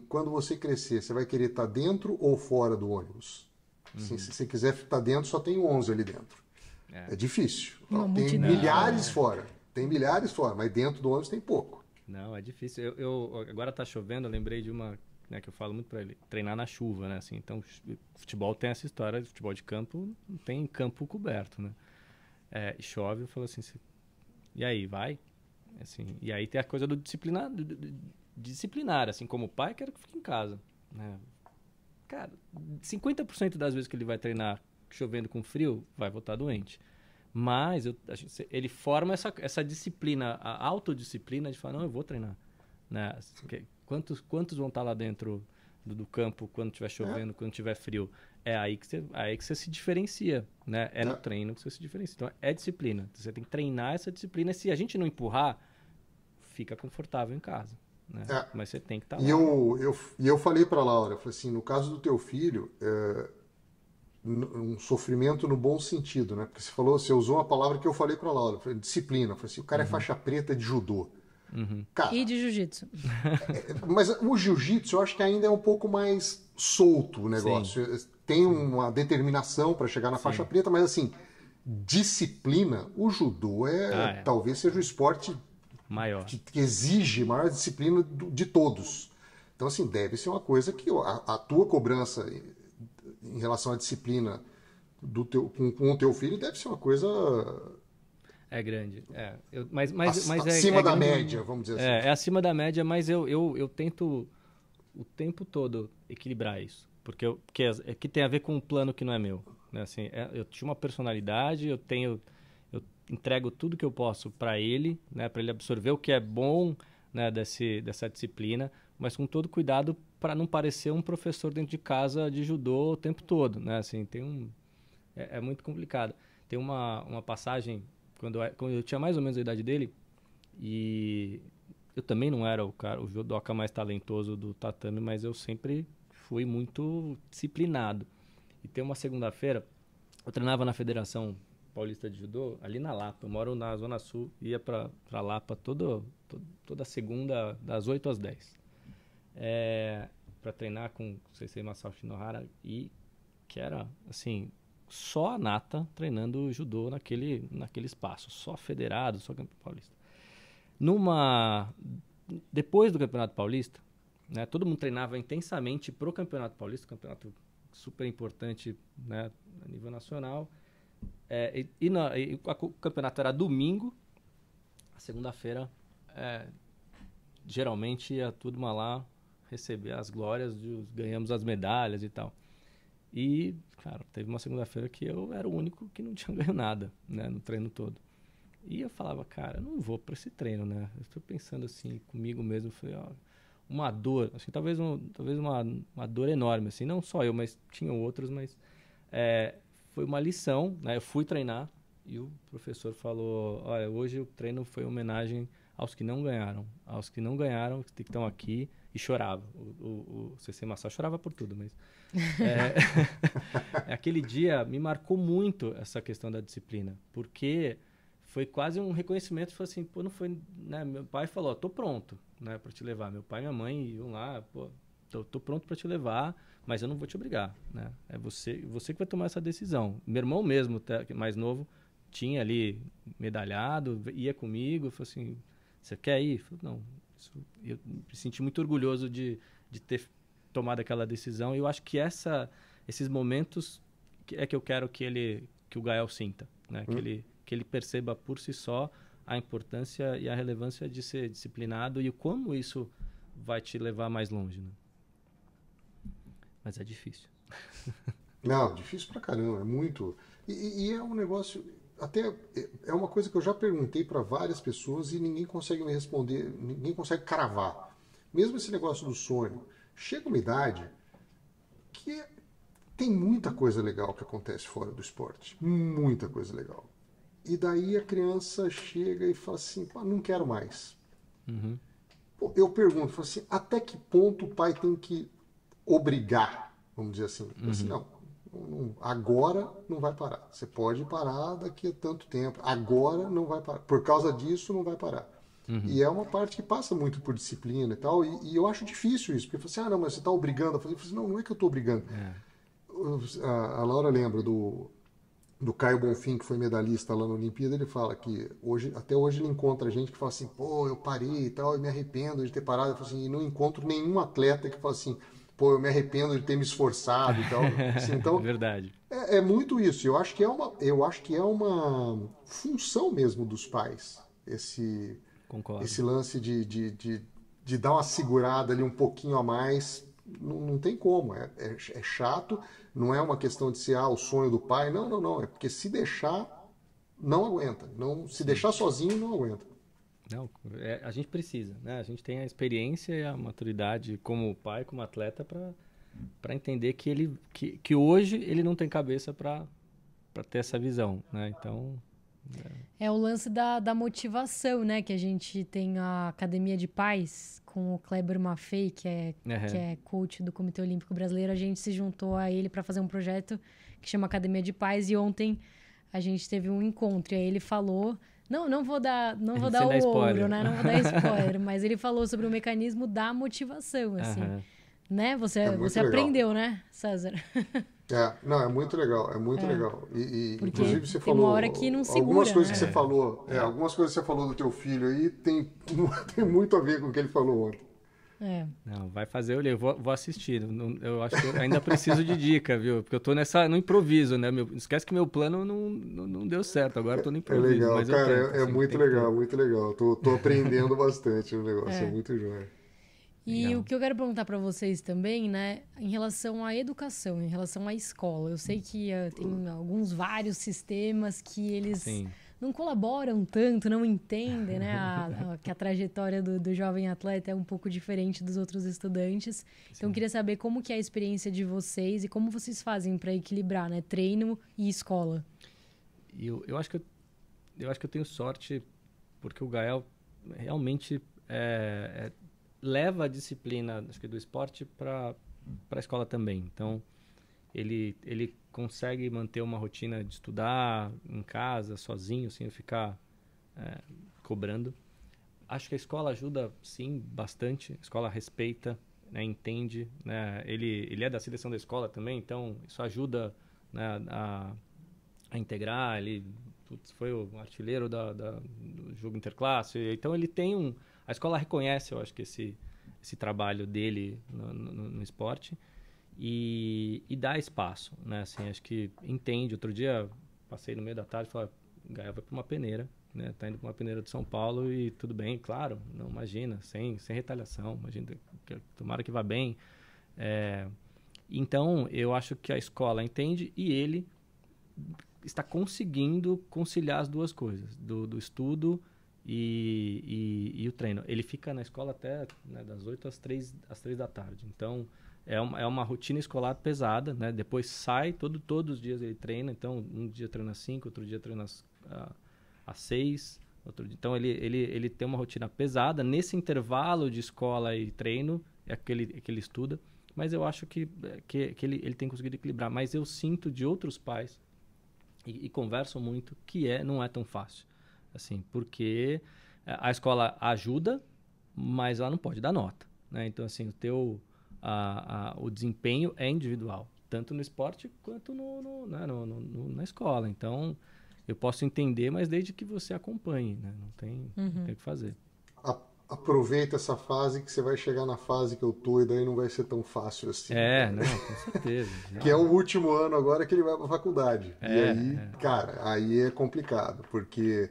Speaker 2: quando você crescer, você vai querer estar dentro ou fora do ônibus? Assim, se você quiser estar dentro, só tem 11 ali dentro. É difícil. Tem milhares fora. Tem milhares fora, mas dentro do ônibus tem pouco.
Speaker 1: Não, é difícil. Agora tá chovendo, eu lembrei de uma, né, que eu falo muito pra ele, treinar na chuva, né? Assim, então, futebol tem essa história, futebol de campo não tem campo coberto, né? Chove, eu falo assim, e aí, vai? Assim, e aí tem a coisa do disciplinar, assim, como pai, quero que fique em casa, né? Cara, 50% das vezes que ele vai treinar chovendo com frio, vai voltar doente. Mas ele forma essa disciplina, a autodisciplina de falar, não, eu vou treinar. Né? Quantos vão estar lá dentro do campo quando estiver chovendo, quando estiver frio? É aí que você se diferencia. Né? No treino que você se diferencia. Então, é disciplina. Você tem que treinar essa disciplina. Se a gente não empurrar, fica confortável em casa. Né? Mas você tem que estar lá.
Speaker 2: E eu falei para a Laura, eu falei assim, no caso do teu filho... um sofrimento no bom sentido, né? Porque você usou uma palavra que eu falei para a Laura, disciplina. Eu falei assim, o cara é faixa preta de judô. Cara,
Speaker 4: e de jiu-jitsu.
Speaker 2: Mas o jiu-jitsu eu acho que ainda é um pouco mais solto o negócio. Sim. Tem uma determinação para chegar na faixa preta, mas assim, disciplina, o judô talvez seja o esporte
Speaker 1: maior
Speaker 2: que exige maior disciplina de todos. Então, assim, deve ser uma coisa que a tua cobrança em relação à disciplina com o teu filho deve ser uma coisa...
Speaker 1: É grande.
Speaker 2: Mas acima da média, vamos dizer assim.
Speaker 1: É acima da média, mas eu tento o tempo todo equilibrar isso. Porque que tem a ver com um plano que não é meu. Né? Assim, eu tinha uma personalidade, eu entrego tudo que eu posso para ele, né? Para ele absorver o que é bom, né? dessa disciplina, mas com todo cuidado para não parecer um professor dentro de casa de judô o tempo todo, né? Assim, é muito complicado. Tem uma passagem, quando eu tinha mais ou menos a idade dele, e eu também não era o judoca mais talentoso do tatame, mas eu sempre fui muito disciplinado. E tem uma segunda-feira, eu treinava na Federação Paulista de Judô, ali na Lapa. Eu moro na Zona Sul, ia para Lapa toda segunda, das 8 às 10. Para treinar com o Sensei Masao Shinohara, e que era, assim, só a nata treinando judô naquele espaço, só federado, só campeão paulista. Depois do Campeonato Paulista, né, todo mundo treinava intensamente pro Campeonato Paulista, campeonato super importante, né, a nível nacional. O campeonato era domingo, a segunda-feira, geralmente ia tudo lá receber as glórias, ganhamos as medalhas e tal. E, cara, teve uma segunda-feira que eu era o único que não tinha ganho nada, né, no treino todo. E eu falava, cara, eu não vou para esse treino, né? Eu estou pensando assim, comigo mesmo, falei, ó, uma dor, assim, talvez uma dor enorme, assim, não só eu, mas tinham outros, mas foi uma lição, né? Eu fui treinar e o professor falou, olha, hoje o treino foi homenagem aos que não ganharam, que estão aqui, e chorava. O CC Massal chorava por tudo, mas aquele dia me marcou muito essa questão da disciplina, porque foi quase um reconhecimento, foi assim, pô, não foi, né? Meu pai falou, tô pronto, né, para te levar. Meu pai e minha mãe iam lá, pô, tô pronto para te levar, mas eu não vou te obrigar, né? É você que vai tomar essa decisão. Meu irmão mesmo, mais novo, tinha ali medalhado, ia comigo, falou assim, você quer ir? Eu falei, não. Eu me senti muito orgulhoso de ter tomado aquela decisão, e eu acho que esses momentos que eu quero que o Gael sinta, né? Que ele perceba por si só a importância e a relevância de ser disciplinado e como isso vai te levar mais longe, né? Mas é difícil.
Speaker 2: Não, difícil pra caramba, é muito. E é um negócio, até é uma coisa que eu já perguntei para várias pessoas e ninguém consegue me responder, ninguém consegue cravar. Mesmo esse negócio do sonho, chega uma idade que tem muita coisa legal que acontece fora do esporte, muita coisa legal. E daí a criança chega e fala assim, pô, não quero mais.
Speaker 1: Uhum.
Speaker 2: Pô, eu pergunto, falo assim, até que ponto o pai tem que obrigar, vamos dizer assim? Assim, não, agora não vai parar. Você pode parar daqui a tanto tempo. Agora não vai parar. Por causa disso não vai parar.
Speaker 1: Uhum.
Speaker 2: E é uma parte que passa muito por disciplina e tal. E eu acho difícil isso. Porque eu falo assim, não, mas você está obrigando a fazer. Eu falo assim, não é que eu estou obrigando. A Laura lembra do Caio Bonfim, que foi medalhista lá na Olimpíada. Ele fala que até hoje ele encontra gente que fala assim, pô, eu parei e tal, eu me arrependo de ter parado. Eu falo assim, e não encontro nenhum atleta que fala assim, pô, eu me arrependo de ter me esforçado e tal. Assim, então,
Speaker 1: verdade.
Speaker 2: É muito isso. Eu acho que é uma função mesmo dos pais,
Speaker 1: Concordo.
Speaker 2: esse lance de dar uma segurada ali um pouquinho a mais. Não tem como. É chato. Não é uma questão de ser o sonho do pai. Não. É porque se deixar, não aguenta. Se deixar sozinho, não aguenta.
Speaker 1: Não, a gente precisa, né? A gente tem a experiência e a maturidade como pai, como atleta, para entender que hoje ele não tem cabeça para ter essa visão, né? Então...
Speaker 4: É o lance da motivação, né? Que a gente tem a Academia de Pais com o Kleber Maffei, que é coach do Comitê Olímpico Brasileiro. A gente se juntou a ele para fazer um projeto que chama Academia de Pais, e ontem a gente teve um encontro. E aí ele falou... Não vou dar o ouro, né? Não vou dar spoiler, mas ele falou sobre o mecanismo da motivação, assim. Né? Você aprendeu, né, César?
Speaker 2: É muito legal, é muito legal. E inclusive você falou
Speaker 4: uma hora que não segura,
Speaker 2: algumas coisas que
Speaker 4: né?
Speaker 2: você falou, algumas coisas que você falou do teu filho aí tem muito a ver com o que ele falou ontem.
Speaker 1: Não, vai fazer, eu vou assistir. Eu acho que eu ainda preciso de dica, viu? Porque eu tô no improviso, né? Esquece que meu plano não deu certo, agora eu tô no improviso.
Speaker 2: É legal,
Speaker 1: mas
Speaker 2: cara,
Speaker 1: eu tento,
Speaker 2: muito legal, muito legal. Tô aprendendo bastante no negócio, é muito jóia.
Speaker 4: E
Speaker 1: Legal.
Speaker 4: o que eu quero perguntar para vocês também, né, em relação à educação, em relação à escola. Eu sei que tem vários sistemas que eles não colaboram tanto, não entendem, né, que a trajetória do jovem atleta é um pouco diferente dos outros estudantes. Então, eu queria saber como que é a experiência de vocês e como vocês fazem para equilibrar, né, treino e escola.
Speaker 1: Eu acho que eu tenho sorte porque o Gael realmente leva a disciplina, acho que do esporte para a escola também. Então, ele consegue manter uma rotina de estudar em casa, sozinho, sem eu ficar cobrando. Acho que a escola ajuda, sim, bastante. A escola respeita, né, entende. Né? Ele é da seleção da escola também, então isso ajuda, né, a integrar. Ele foi o artilheiro do jogo interclasse. Então, ele tem a escola reconhece, eu acho que esse trabalho dele no esporte e dá espaço, né? Assim, acho que entende. Outro dia passei no meio da tarde e falei, Gael vai para uma peneira, né? Tá indo para uma peneira de São Paulo e tudo bem, claro, não imagina, sem retaliação, imagina, tomara que vá bem. Então, eu acho que a escola entende e ele está conseguindo conciliar as duas coisas, do estudo e o treino. Ele fica na escola até, né, das 8 às 3 da tarde. Então, é uma rotina escolar pesada, né? Depois sai, todos os dias ele treina. Então, um dia treina às 5, outro dia treina às 6. Então, ele tem uma rotina pesada. Nesse intervalo de escola e treino, é que ele estuda. Mas eu acho que ele tem conseguido equilibrar. Mas eu sinto de outros pais, e converso muito, que não é tão fácil. Assim, porque a escola ajuda, mas ela não pode dar nota, né? Então, assim, o desempenho é individual, tanto no esporte quanto na escola. Então, eu posso entender, mas desde que você acompanhe, né? Não tem o que fazer.
Speaker 2: Aproveita essa fase que você vai chegar na fase que eu tô e daí não vai ser tão fácil assim.
Speaker 1: Não, com certeza.
Speaker 2: Que é o último ano agora que ele vai pra faculdade. E aí, cara, aí é complicado, porque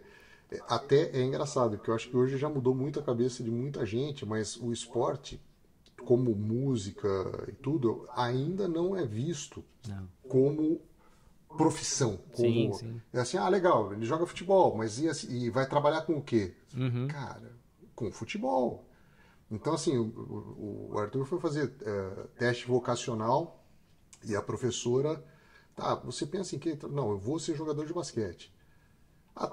Speaker 2: até é engraçado, porque eu acho que hoje já mudou muito a cabeça de muita gente, mas o esporte, como música e tudo, ainda não é visto como profissão. Como,
Speaker 1: sim.
Speaker 2: É assim, legal, ele joga futebol, mas e vai trabalhar com o quê? Cara, com futebol. Então, assim, o Arthur foi fazer teste vocacional e a professora, você pensa em quê? Não, eu vou ser jogador de basquete.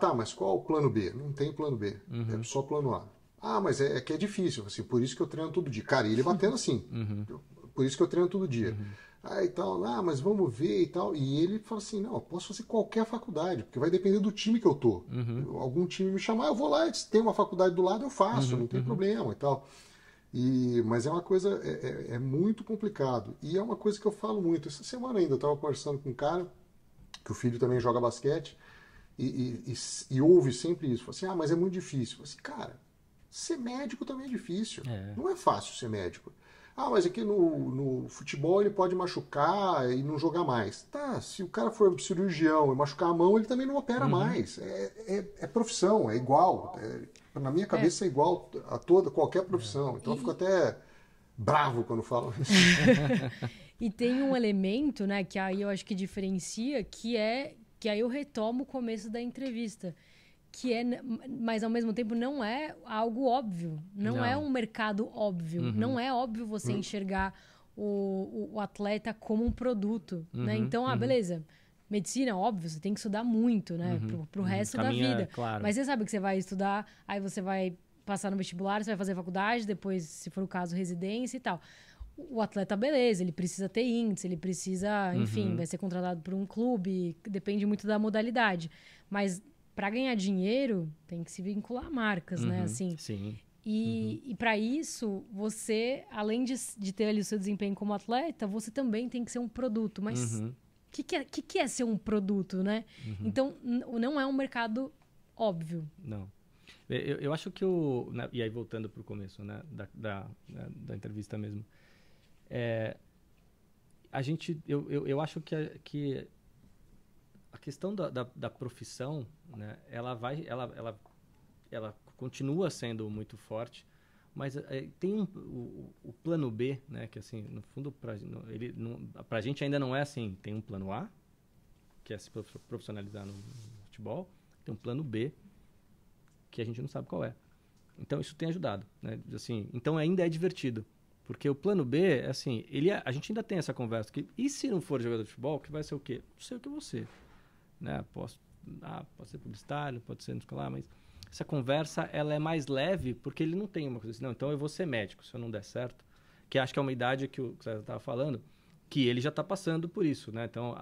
Speaker 2: Tá, mas qual o plano B? Não tem plano B, é só plano A. Mas é que é difícil, assim, por isso que eu treino todo dia. Cara, e ele batendo assim, por isso que eu treino todo dia. E tal, mas vamos ver e tal. E ele fala assim, não, eu posso fazer qualquer faculdade, porque vai depender do time que eu tô. Algum time me chamar, eu vou lá, se tem uma faculdade do lado, eu faço, não tem problema e tal. Mas é uma coisa, é muito complicado. E é uma coisa que eu falo muito. Essa semana ainda eu estava conversando com um cara, que o filho também joga basquete, e ouve sempre isso. Fala assim, mas é muito difícil. Eu falo assim, cara, ser médico também é difícil. Não é fácil ser médico. Mas aqui no futebol ele pode machucar e não jogar mais. Tá, se o cara for cirurgião e machucar a mão, ele também não opera mais. É profissão, é igual. Na minha cabeça é igual a qualquer profissão. Então eu fico até bravo quando falo isso.
Speaker 4: E tem um elemento, né, que aí eu acho que diferencia, que aí eu retomo o começo da entrevista, mas ao mesmo tempo não é algo óbvio, não é um mercado óbvio, não é óbvio você enxergar o atleta como um produto, né? Então, beleza, medicina, óbvio, você tem que estudar muito, né, pro resto da vida.
Speaker 1: Claro.
Speaker 4: Mas você sabe que você vai estudar, aí você vai passar no vestibular, você vai fazer faculdade, depois, se for o caso, residência e tal. O atleta, beleza, ele precisa ter índice, ele precisa, enfim, vai ser contratado por um clube, depende muito da modalidade. Mas para ganhar dinheiro, tem que se vincular a marcas, né? Assim.
Speaker 1: Sim.
Speaker 4: E para isso, você, além de ter ali o seu desempenho como atleta, você também tem que ser um produto. Mas o que é ser um produto, né? Então, não é um mercado óbvio.
Speaker 1: Não. Eu acho que e aí voltando para o começo, né, da entrevista mesmo, eu acho que a questão da profissão, né, ela continua sendo muito forte, mas tem o plano B, né, que assim, no fundo pra gente ainda não é assim. Tem um plano A, que é se profissionalizar no futebol, tem um plano B, que a gente não sabe qual é. Então isso tem ajudado, né? Assim, então ainda é divertido, porque o plano B, assim, a gente ainda tem essa conversa que, e se não for jogador de futebol, que vai ser o quê? Não sei o que você, né? Pode ser publicitário, pode ser escolar, mas essa conversa ela é mais leve, porque ele não tem uma coisa assim, não, então eu vou ser médico se eu não der certo, que acho que é uma idade que o César estava falando, que ele já está passando por isso, né? Então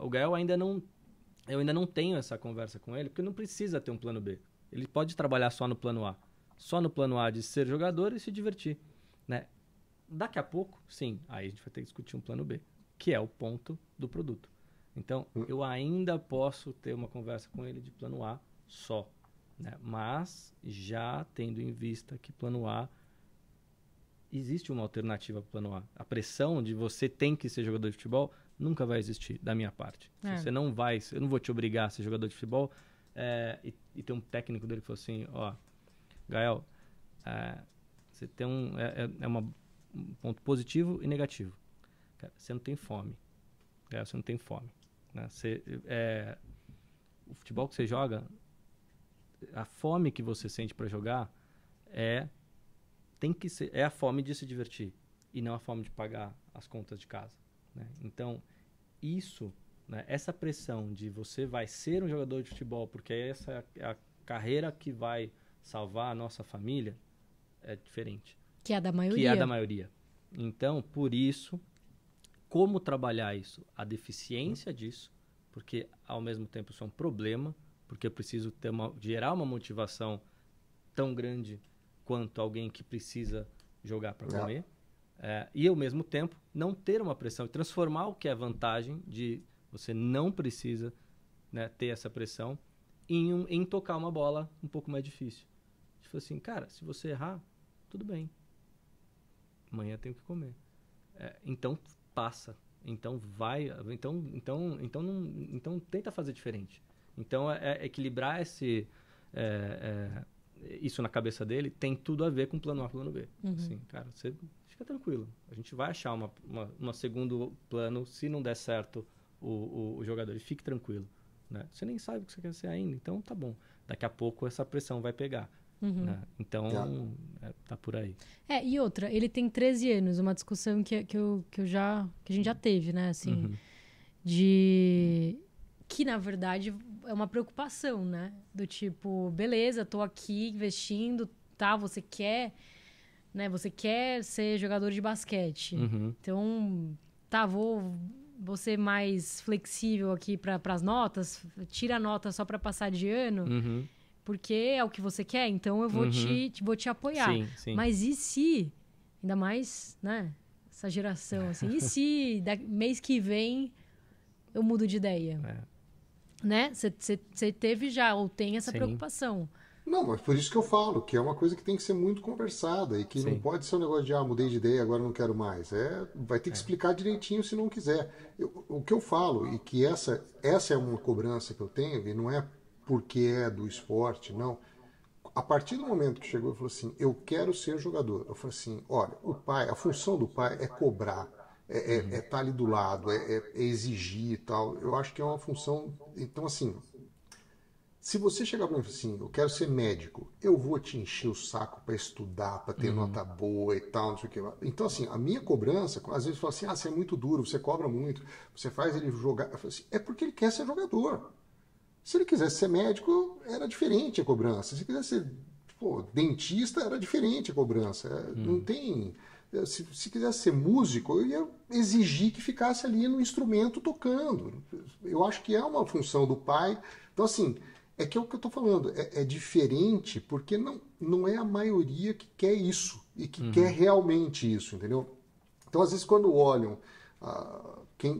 Speaker 1: o Gael eu ainda não tenho essa conversa com ele, porque não precisa ter um plano B. Ele pode trabalhar só no plano A. Só no plano A de ser jogador e se divertir, né? Daqui a pouco, sim, aí a gente vai ter que discutir um plano B, que é o ponto do produto. Então, eu ainda posso ter uma conversa com ele de plano A só, né? Mas já tendo em vista que plano A, existe uma alternativa para o plano A. A pressão de você tem que ser jogador de futebol nunca vai existir, da minha parte. Você não vai, eu não vou te obrigar a ser jogador de futebol. E tem um técnico dele que falou assim, Gael, você tem um ponto positivo e negativo. Cara, você não tem fome. Gael, você não tem fome. Né? o futebol que você joga, a fome que você sente para jogar tem que ser, é a fome de se divertir e não a fome de pagar as contas de casa, né? Então, isso, né, essa pressão de você vai ser um jogador de futebol porque essa é a carreira que vai salvar a nossa família, é diferente.
Speaker 4: Que é a da maioria.
Speaker 1: Que é a da maioria. Então, por isso, como trabalhar isso? A deficiência disso, porque ao mesmo tempo isso é um problema, porque eu preciso gerar uma motivação tão grande quanto alguém que precisa jogar para comer. E ao mesmo tempo não ter uma pressão e transformar o que é vantagem de você não precisa, né, ter essa pressão em tocar uma bola um pouco mais difícil. Tipo assim, cara, se você errar, tudo bem. Amanhã eu tenho que comer. Então passa. Então vai. Então tenta fazer diferente. Então equilibrar isso na cabeça dele tem tudo a ver com plano A, plano B. Assim, cara, você fica tranquilo. A gente vai achar uma segundo plano se não der certo o jogador. E fique tranquilo, né? Você nem sabe o que você quer ser ainda, então tá bom. Daqui a pouco essa pressão vai pegar. Né? Então, tá por aí.
Speaker 4: E outra, ele tem 13 anos, uma discussão que a gente já teve, né? Assim, que, na verdade, é uma preocupação, né? Do tipo, beleza, tô aqui investindo, tá? Você quer, né? Você quer ser jogador de basquete. Então, tá, vou ser mais flexível aqui para as notas, tira a nota só para passar de ano, porque é o que você quer, então eu vou te apoiar.
Speaker 1: Sim.
Speaker 4: Mas e se, ainda mais, né? Essa geração, assim, e se mês que vem eu mudo de ideia? Né? Você teve já, ou tem essa preocupação.
Speaker 2: Não, mas por isso que eu falo, que é uma coisa que tem que ser muito conversada e que não pode ser um negócio de, mudei de ideia, agora não quero mais. Vai ter que explicar direitinho se não quiser. O que eu falo, e que essa é uma cobrança que eu tenho, e não é porque é do esporte, não. A partir do momento que chegou e falou assim, eu quero ser jogador, eu falei assim, olha, a função do pai é cobrar, estar ali do lado, é exigir e tal. Eu acho que é uma função. Então, assim, se você chegar para mim e falar assim, eu quero ser médico, eu vou te encher o saco para estudar, para ter nota boa e tal, não sei o que. Então, assim, a minha cobrança, às vezes fala assim, você é muito duro, você cobra muito, você faz ele jogar. Eu falo assim, é porque ele quer ser jogador. Se ele quisesse ser médico, era diferente a cobrança. Se ele quisesse ser dentista, era diferente a cobrança. Não tem. Se quisesse ser músico, eu ia exigir que ficasse ali no instrumento tocando. Eu acho que é uma função do pai. Então, assim, é que é o que eu estou falando. É diferente porque não é a maioria que quer isso e que quer realmente isso, entendeu? Então, às vezes, quando olham.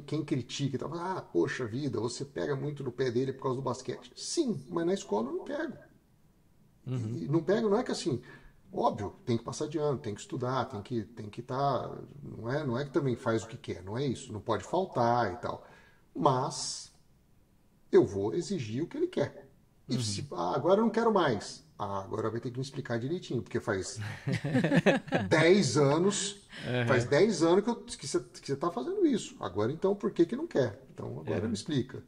Speaker 2: Quem critica e tal, poxa vida, você pega muito no pé dele por causa do basquete. Sim, mas na escola eu não pego. E não pego, não é que assim, óbvio, tem que passar de ano, tem que estudar, tem que estar. Não é que também faz o que quer, não é isso, não pode faltar e tal. Mas eu vou exigir o que ele quer. E se, agora eu não quero mais. Agora vai ter que me explicar direitinho, porque faz 10 anos. Faz 10 anos que você está fazendo isso. Agora, então, por que não quer? Então, agora me explica.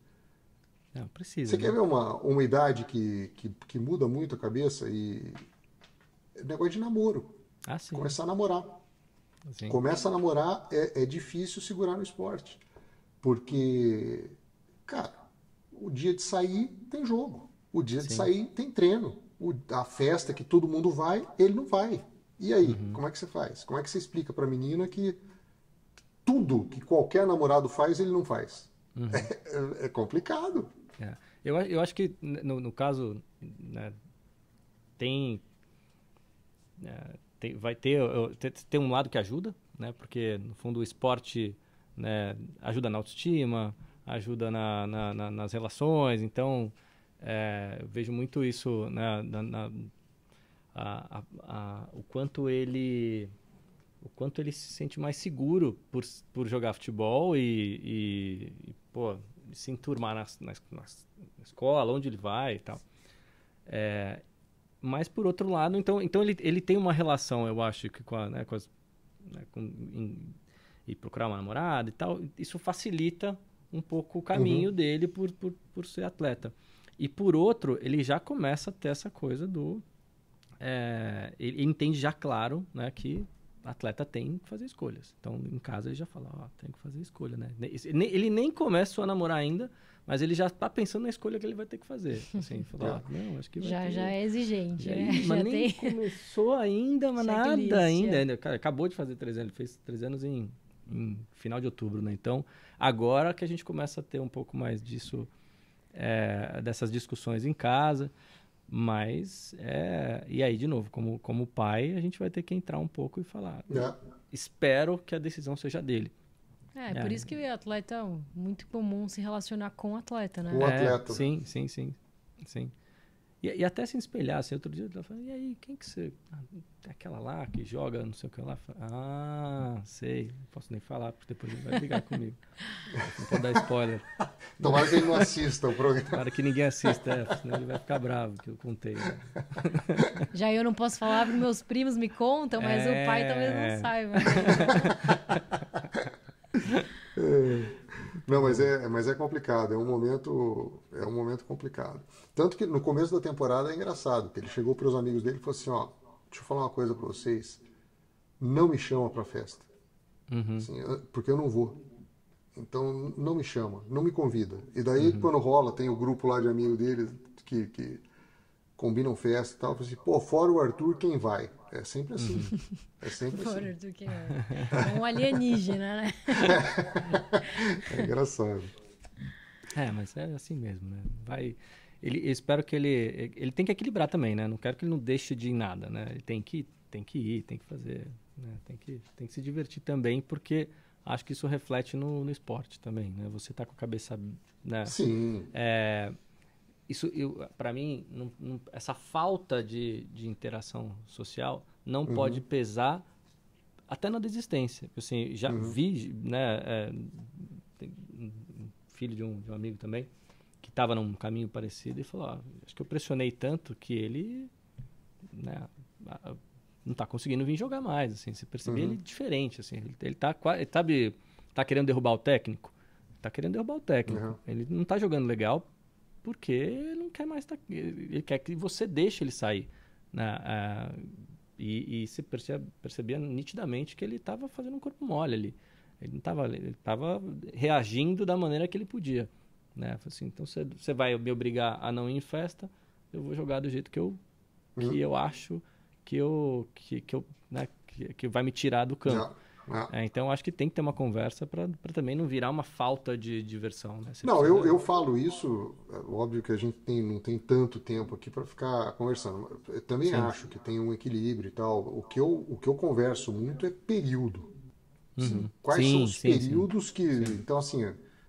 Speaker 1: Não, precisa.
Speaker 2: Você quer ver uma idade que muda muito a cabeça? E negócio de namoro.
Speaker 1: Sim.
Speaker 2: Começar a namorar. Sim. Começa a namorar, é difícil segurar no esporte. Porque, cara, o dia de sair tem jogo. O dia de sair tem treino. A festa que todo mundo vai, ele não vai. E aí, como é que você faz? Como é que você explica para a menina que tudo que qualquer namorado faz, ele não faz? É complicado.
Speaker 1: Eu acho que, no caso, né, vai ter um lado que ajuda, né, porque, no fundo, o esporte, né, ajuda na autoestima, ajuda nas relações, então... eu vejo muito isso, né, o quanto ele se sente mais seguro por jogar futebol e se enturmar na escola, onde ele vai e tal. Mas, por outro lado, então ele tem uma relação, eu acho, que e procurar uma namorada e tal, isso facilita um pouco o caminho dele por ser atleta. E por outro, ele já começa a ter essa coisa ele entende já claro, né, que o atleta tem que fazer escolhas. Então, em casa, ele já fala, tem que fazer escolha, né? Ele nem começa a namorar ainda, mas ele já está pensando na escolha que ele vai ter que fazer. Assim, fala, não, acho que vai ter...
Speaker 4: Já é exigente, né?
Speaker 1: Mas
Speaker 4: já
Speaker 1: nem começou ainda, mas nada ainda. Cara, acabou de fazer 3 anos, ele fez 3 anos em final de outubro, né? Então, agora que a gente começa a ter um pouco mais disso, dessas discussões em casa, mas, e aí, de novo, como pai, a gente vai ter que entrar um pouco e falar, espero que a decisão seja dele.
Speaker 4: Por isso que o atleta é muito comum se relacionar com o atleta, né?
Speaker 2: O atleta.
Speaker 1: Sim. E até se espelhar, assim, outro dia eu falei, e aí, quem que você... aquela lá que joga, não sei o que lá. Sei, não posso nem falar, porque depois ele vai brigar comigo. Não pode dar spoiler.
Speaker 2: Tomara que ele não assista o programa.
Speaker 1: Para que ninguém assista, senão ele vai ficar bravo, que eu contei. Né?
Speaker 4: Já eu não posso falar porque meus primos me contam, mas o pai talvez não saiba.
Speaker 2: Não, mas é complicado, é um momento complicado. Tanto que no começo da temporada é engraçado, que ele chegou para os amigos dele e falou assim, deixa eu falar uma coisa para vocês, não me chama para festa, assim, porque eu não vou. Então não me chama, não me convida. E daí quando rola, tem o grupo lá de amigos dele que combinam festa e tal, eu falei assim, fora o Arthur, quem vai? É sempre assim. É sempre
Speaker 4: fora
Speaker 2: assim.
Speaker 4: O Arthur, quem vai? É um alienígena, né?
Speaker 2: É engraçado.
Speaker 1: Mas é assim mesmo, né? Eu espero que ele tem que equilibrar também, né? Não quero que ele não deixe de ir em nada, né? Ele tem que ir, tem que fazer, né? Tem que se divertir também, porque acho que isso reflete no esporte também, né? Você tá com a cabeça, né?
Speaker 2: Sim.
Speaker 1: Isso, para mim, essa falta de interação social não pode pesar até na desistência. Assim, já vi, né? Filho de um amigo também, que estava num caminho parecido e falou, acho que eu pressionei tanto que ele, né, não está conseguindo vir jogar mais, assim, você percebia ele diferente, assim, ele tá querendo derrubar o técnico, ele não está jogando legal porque ele não quer mais ele quer que você deixe ele sair, né, e você percebia nitidamente que ele estava fazendo um corpo mole ali. Ele estava reagindo da maneira que ele podia, né? Assim, então você vai me obrigar a não ir em festa, eu vou jogar do jeito que eu acho que vai me tirar do campo. Então acho que tem que ter uma conversa para também não virar uma falta de diversão, né?
Speaker 2: Eu falo isso, óbvio que a gente não tem tanto tempo aqui para ficar conversando. Eu também acho que tem um equilíbrio e tal. O que eu converso muito é período. Quais são os períodos que... Então, assim,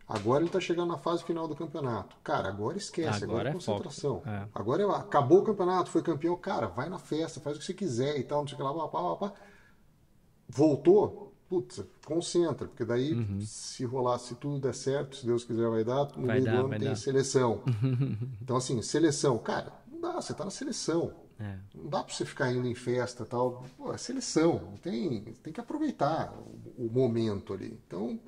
Speaker 2: agora ele está chegando na fase final do campeonato. Cara, agora esquece, agora é concentração. Agora acabou o campeonato, foi campeão. Cara, vai na festa, faz o que você quiser e tal, não sei o que lá, pá. Voltou, putz, concentra, porque daí se rolar, se tudo der certo, se Deus quiser vai dar, no meio do ano tem seleção. Então, assim, seleção. Cara, não dá, você está na seleção. Não dá para você ficar indo em festa e tal. É seleção. Tem que aproveitar o momento ali. Então,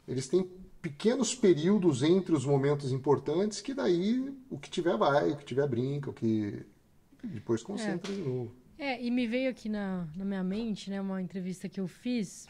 Speaker 2: eles têm pequenos períodos entre os momentos importantes que daí o que tiver vai, o que tiver brinca, o que depois concentra de novo.
Speaker 4: E me veio aqui na minha mente, né, uma entrevista que eu fiz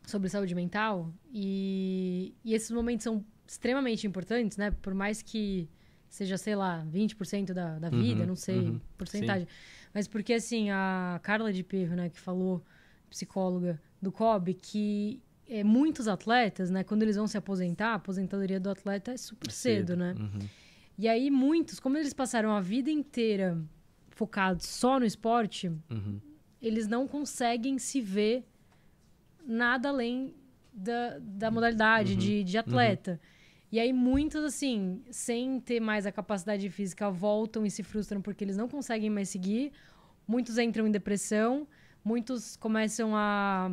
Speaker 4: sobre saúde mental e esses momentos são extremamente importantes, né? Por mais que seja, sei lá, 20% da vida, não sei, porcentagem. Sim. Mas porque, assim, a Carla de Perro, né, que falou, psicóloga do COB, que muitos atletas, né, quando eles vão se aposentar, a aposentadoria do atleta é super cedo, né? E aí, muitos, como eles passaram a vida inteira focados só no esporte, eles não conseguem se ver nada além da modalidade de atleta. E aí muitos, assim, sem ter mais a capacidade física, voltam e se frustram porque eles não conseguem mais seguir. Muitos entram em depressão, muitos começam a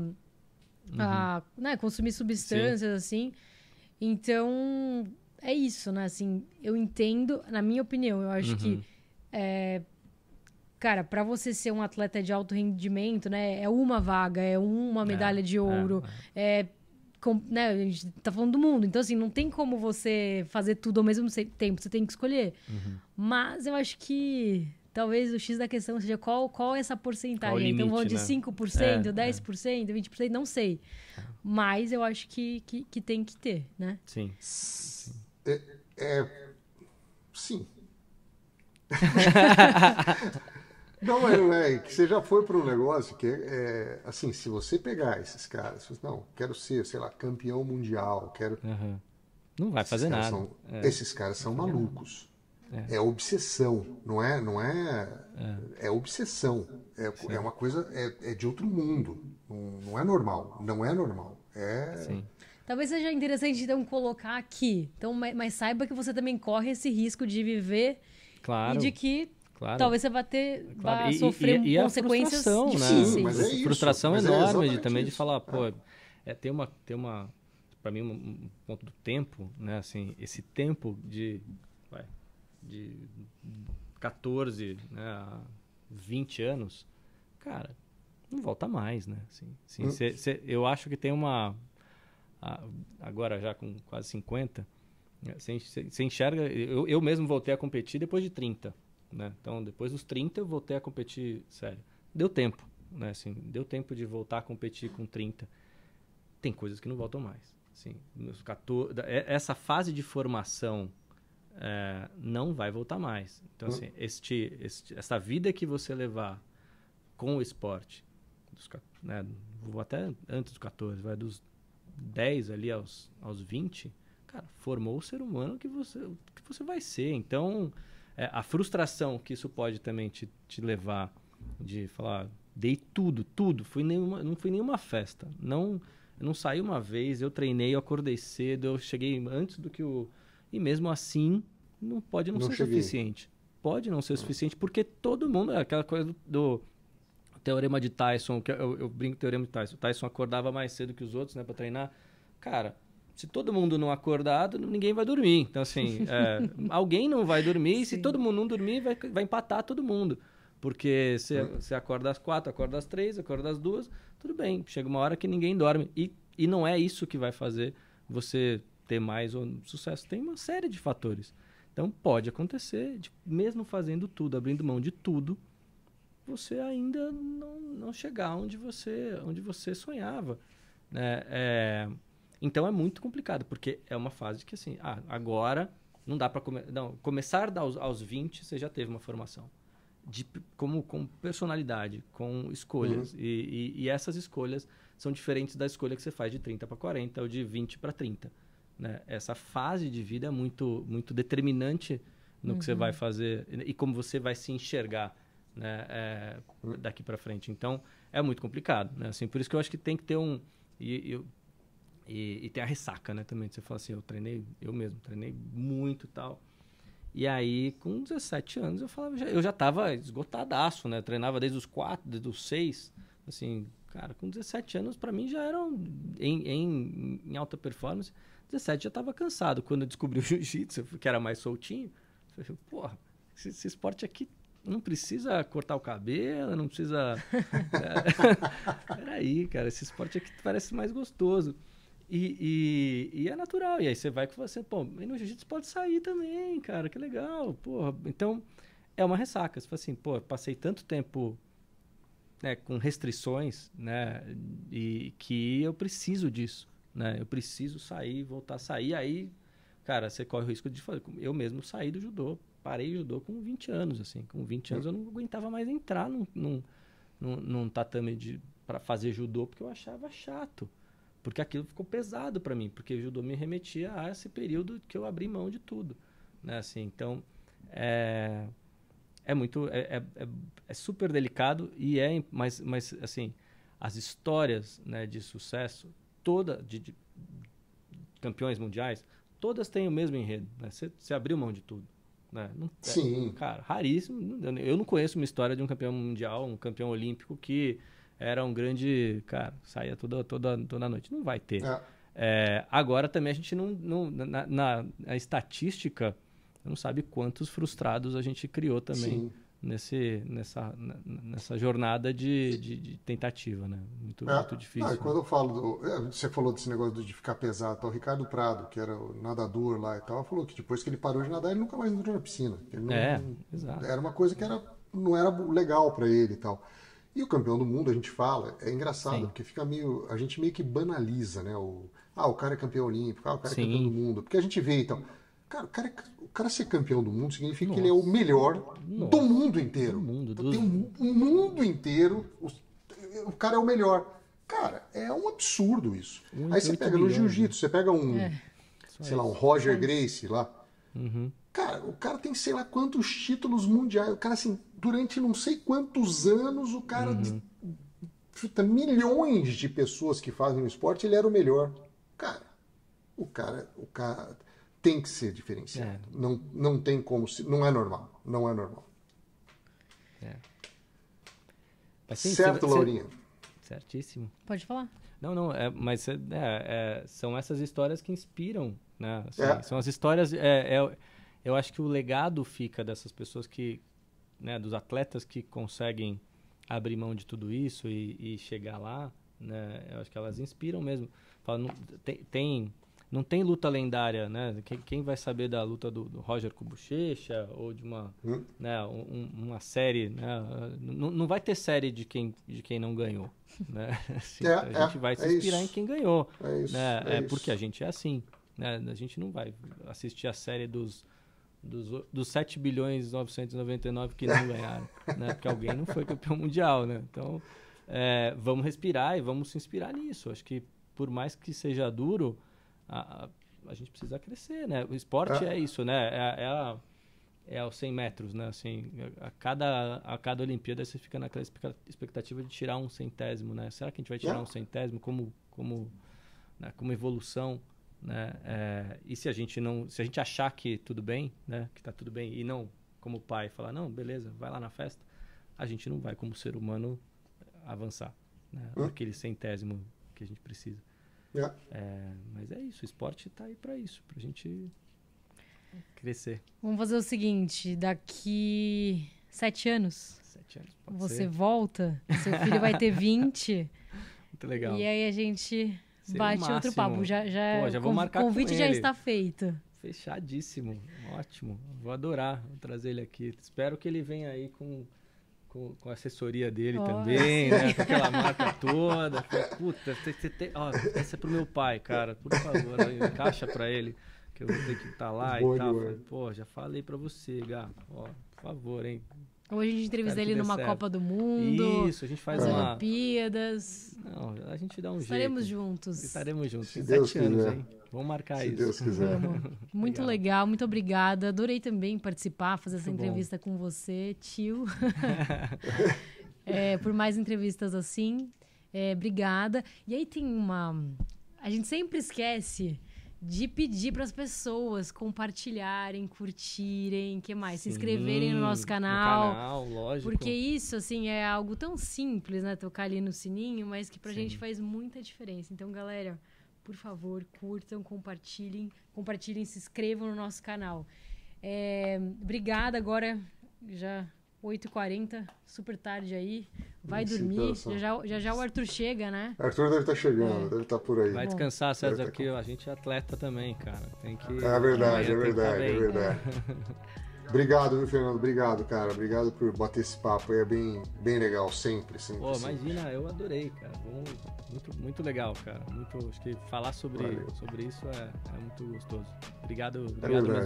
Speaker 4: consumir substâncias, assim. Então, é isso, né? Assim, eu entendo, na minha opinião, eu acho que... cara, para você ser um atleta de alto rendimento, né? É uma vaga, é uma medalha de ouro, né, a gente tá falando do mundo. Então, assim, não tem como você fazer tudo ao mesmo tempo. Você tem que escolher. Mas eu acho que talvez o X da questão seja qual é essa porcentagem.
Speaker 1: Limite,
Speaker 4: então, vou de
Speaker 1: né?
Speaker 4: 5%, 10%, 20%, não sei. Mas eu acho que tem que ter, né?
Speaker 1: Sim.
Speaker 2: Sim. Não, que você já foi para um negócio que assim, se você pegar esses caras, não, quero ser, sei lá, campeão mundial, quero...
Speaker 1: Não vai fazer nada.
Speaker 2: Esses caras são malucos. É obsessão, não é obsessão. É uma coisa, é de outro mundo. Não é normal. Não é normal.
Speaker 1: Sim.
Speaker 4: Talvez seja interessante, então, colocar aqui. Então, mas saiba que você também corre esse risco de viver
Speaker 1: Claro.
Speaker 4: e de que
Speaker 1: Claro.
Speaker 4: talvez você vá sofrer consequências difíceis.
Speaker 1: Né?
Speaker 2: Mas é isso.
Speaker 1: Frustração
Speaker 2: Mas
Speaker 1: enorme também de
Speaker 2: isso.
Speaker 1: falar, tem uma para mim um ponto do tempo, né? Assim, esse tempo de 14, né, a 20 anos, cara, não volta mais, né? Assim, eu acho que tem agora já com quase 50, você enxerga... Eu mesmo voltei a competir depois de 30, né? Então, depois dos 30, eu voltei a competir, sério. Deu tempo, né? Assim, deu tempo de voltar a competir com 30. Tem coisas que não voltam mais. Assim, essa fase de formação não vai voltar mais. Então, assim, essa vida que você levar com o esporte, né? Vou até antes dos 14, vai dos 10 ali aos 20, cara, formou o ser humano que você vai ser. Então, a frustração que isso pode também te levar de falar, dei tudo, não fui nenhuma festa, eu não saí uma vez, eu treinei, eu acordei cedo, eu cheguei antes do que e mesmo assim, não pode não ser suficiente. Pode não ser suficiente, porque todo mundo, aquela coisa do teorema de Tyson, que eu brinco com o teorema de Tyson. O Tyson acordava mais cedo que os outros, né, para treinar. Cara, se todo mundo não acordado, ninguém vai dormir. Então, assim, alguém não vai dormir, e se todo mundo não dormir, vai empatar todo mundo. Porque você acorda às 4, acorda às 3, acorda às 2, tudo bem. Chega uma hora que ninguém dorme. E não é isso que vai fazer você ter mais sucesso. Tem uma série de fatores. Então, pode acontecer, mesmo fazendo tudo, abrindo mão de tudo, você ainda não chegar onde você sonhava, né? Então é muito complicado, porque é uma fase que assim, agora não dá para começar aos 20, você já teve uma formação com personalidade, com escolhas, e essas escolhas são diferentes da escolha que você faz de 30 para 40 ou de 20 para 30, né? Essa fase de vida é muito, muito determinante no que você vai fazer e como você vai se enxergar, né, daqui para frente. Então é muito complicado, né? Assim, por isso que eu acho que tem que ter e tem a ressaca, né, também. Você fala assim, eu mesmo treinei muito e tal, e aí com 17 anos eu já estava esgotadaço, né? Eu treinava desde os 4, desde os 6, assim, cara, com 17 anos para mim já eram em alta performance. 17 já estava cansado. Quando eu descobri o jiu-jitsu, que era mais soltinho, eu falei, porra, esse esporte aqui não precisa cortar o cabelo, não precisa... Peraí, cara, esse esporte aqui parece mais gostoso. E é natural. E aí você vai com você, e no jiu-jitsu pode sair também, cara, que legal, porra. Então, é uma ressaca. Você fala assim, passei tanto tempo, né, com restrições, né, e que eu preciso disso, né? Eu preciso sair, voltar a sair. Aí, cara, você corre o risco de fazer... Eu mesmo saí do judô. Parei judô com 20 anos, assim. Com 20 anos eu não aguentava mais entrar num tatame para fazer judô, porque eu achava chato. Porque aquilo ficou pesado para mim, porque o judô me remetia a esse período que eu abri mão de tudo, né? Assim, então, é super delicado mas assim, as histórias, né, de sucesso, de campeões mundiais, todas têm o mesmo enredo, né? Você abriu mão de tudo. Né?
Speaker 2: Sim.
Speaker 1: Cara, raríssimo. Eu não conheço uma história de um campeão mundial, um campeão olímpico que era um grande... Cara, saía toda noite. Não vai ter. Agora também a gente na estatística não sabe quantos frustrados a gente criou também. Sim. nessa jornada de tentativa, né? Muito difícil.
Speaker 2: Não, e quando eu falo você falou desse negócio de ficar pesado, o Ricardo Prado, que era o nadador lá e tal, falou que depois que ele parou de nadar, ele nunca mais entrou na piscina. Ele não,
Speaker 1: exato.
Speaker 2: Era uma coisa que não era legal para ele e tal. E o campeão do mundo, a gente fala, é engraçado,
Speaker 1: Sim.
Speaker 2: porque a gente meio que banaliza, né? O cara é campeão olímpico, o cara é
Speaker 1: Sim.
Speaker 2: campeão do mundo, porque a gente vê e tal. Cara, o cara ser campeão do mundo significa que ele é o melhor do mundo inteiro.
Speaker 1: Do mundo,
Speaker 2: Tem um mundo inteiro, o cara é o melhor. Cara, é um absurdo isso. Aí você pega no jiu-jitsu, você pega sei lá, um Roger Gracie lá.
Speaker 1: Uhum.
Speaker 2: Cara, o cara tem sei lá quantos títulos mundiais. O cara, assim, durante não sei quantos anos, o cara... milhões de pessoas que fazem o esporte, ele era o melhor. Cara, o cara tem que ser diferenciado. Não tem como... Não é normal. Não é normal.
Speaker 1: Mas, sim,
Speaker 2: certo, Laurinha?
Speaker 1: Certíssimo.
Speaker 4: Pode falar.
Speaker 1: Não, mas são essas histórias que inspiram, né? Assim, são as histórias... eu acho que o legado fica dessas pessoas que... Né, dos atletas que conseguem abrir mão de tudo isso e chegar lá, né? Eu acho que elas inspiram mesmo. Não tem luta lendária, né? Quem vai saber da luta do Roger com Bochecha ou de né, uma série, né? Não vai ter série de quem não ganhou, né? Assim, a gente vai se inspirar em quem ganhou, né? Porque a gente é assim, né? A gente não vai assistir a série dos 7 bilhões 999 que não ganharam, né? Porque alguém não foi campeão mundial, né? Então, vamos respirar e vamos se inspirar nisso. Acho que, por mais que seja duro, a gente precisa crescer, né? O esporte é isso, né? É os 100 metros, né? Assim, a cada Olimpíada você fica naquela expectativa de tirar um centésimo, né? Será que a gente vai tirar um centésimo como evolução? Né? E se a gente achar que tudo bem, né? Que tá tudo bem, e não como pai falar, não, beleza, vai lá na festa, a gente não vai como ser humano avançar, né? Aquele centésimo que a gente precisa. Mas é isso, o esporte tá aí para isso, pra gente crescer.
Speaker 4: Vamos fazer o seguinte, daqui 7 anos,
Speaker 1: 7 anos pode
Speaker 4: você
Speaker 1: ser.
Speaker 4: Volta, seu filho vai ter 20.
Speaker 1: Muito legal.
Speaker 4: E aí a gente...
Speaker 1: Seria
Speaker 4: bate outro papo. Já
Speaker 1: vou marcar
Speaker 4: o convite
Speaker 1: com
Speaker 4: já
Speaker 1: ele.
Speaker 4: Está feito.
Speaker 1: Fechadíssimo. Ótimo. Vou adorar trazer ele aqui. Espero que ele venha aí com a assessoria dele também, né? Com aquela marca toda. Puta, essa é pro meu pai, cara. Por favor, encaixa pra ele, que eu vou ter que estar lá e tal. Falei, já falei pra você, Gá. Por favor, hein?
Speaker 4: Hoje a gente entrevista ele numa Copa do Mundo.
Speaker 1: Isso, a gente faz
Speaker 4: uma Olimpíadas.
Speaker 1: Não, a gente dá um
Speaker 4: Estaremos
Speaker 1: jeito.
Speaker 4: juntos.
Speaker 1: Estaremos juntos.
Speaker 2: Se Deus
Speaker 1: 7 anos,
Speaker 2: quiser.
Speaker 1: hein? Vamos marcar
Speaker 2: Se
Speaker 1: isso.
Speaker 2: Deus quiser.
Speaker 4: Muito legal, muito obrigada. Adorei também participar, fazer essa entrevista com você, tio. Por mais entrevistas assim. Obrigada. E aí tem a gente sempre esquece de pedir para as pessoas compartilharem, curtirem, que mais? Se inscreverem no nosso canal.
Speaker 1: No canal, lógico.
Speaker 4: Porque isso, assim, é algo tão simples, né? Tocar ali no sininho, mas que pra gente faz muita diferença. Então, galera, por favor, curtam, compartilhem, se inscrevam no nosso canal. Obrigada, agora já 8h40, super tarde aí. Vai dormir. Já o Arthur chega, né?
Speaker 2: Arthur deve estar chegando, deve estar por aí.
Speaker 1: Vai descansar, César, porque a gente é atleta também, cara. Tem que...
Speaker 2: É verdade. Obrigado, viu, Fernando? Obrigado, cara. Obrigado por bater esse papo aí. É bem legal, sempre.
Speaker 1: Pô, imagina, eu adorei, cara. Muito legal, cara. Acho que falar sobre isso é muito gostoso. Obrigado mesmo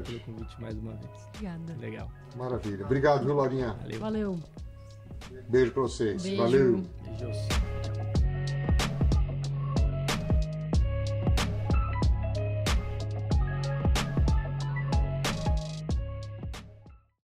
Speaker 1: pelo convite mais uma vez.
Speaker 4: Obrigada.
Speaker 1: Legal.
Speaker 2: Maravilha. Obrigado, viu, Laurinha?
Speaker 4: Valeu.
Speaker 2: Beijo pra vocês.
Speaker 4: Beijo.
Speaker 2: Valeu.
Speaker 1: Beijos.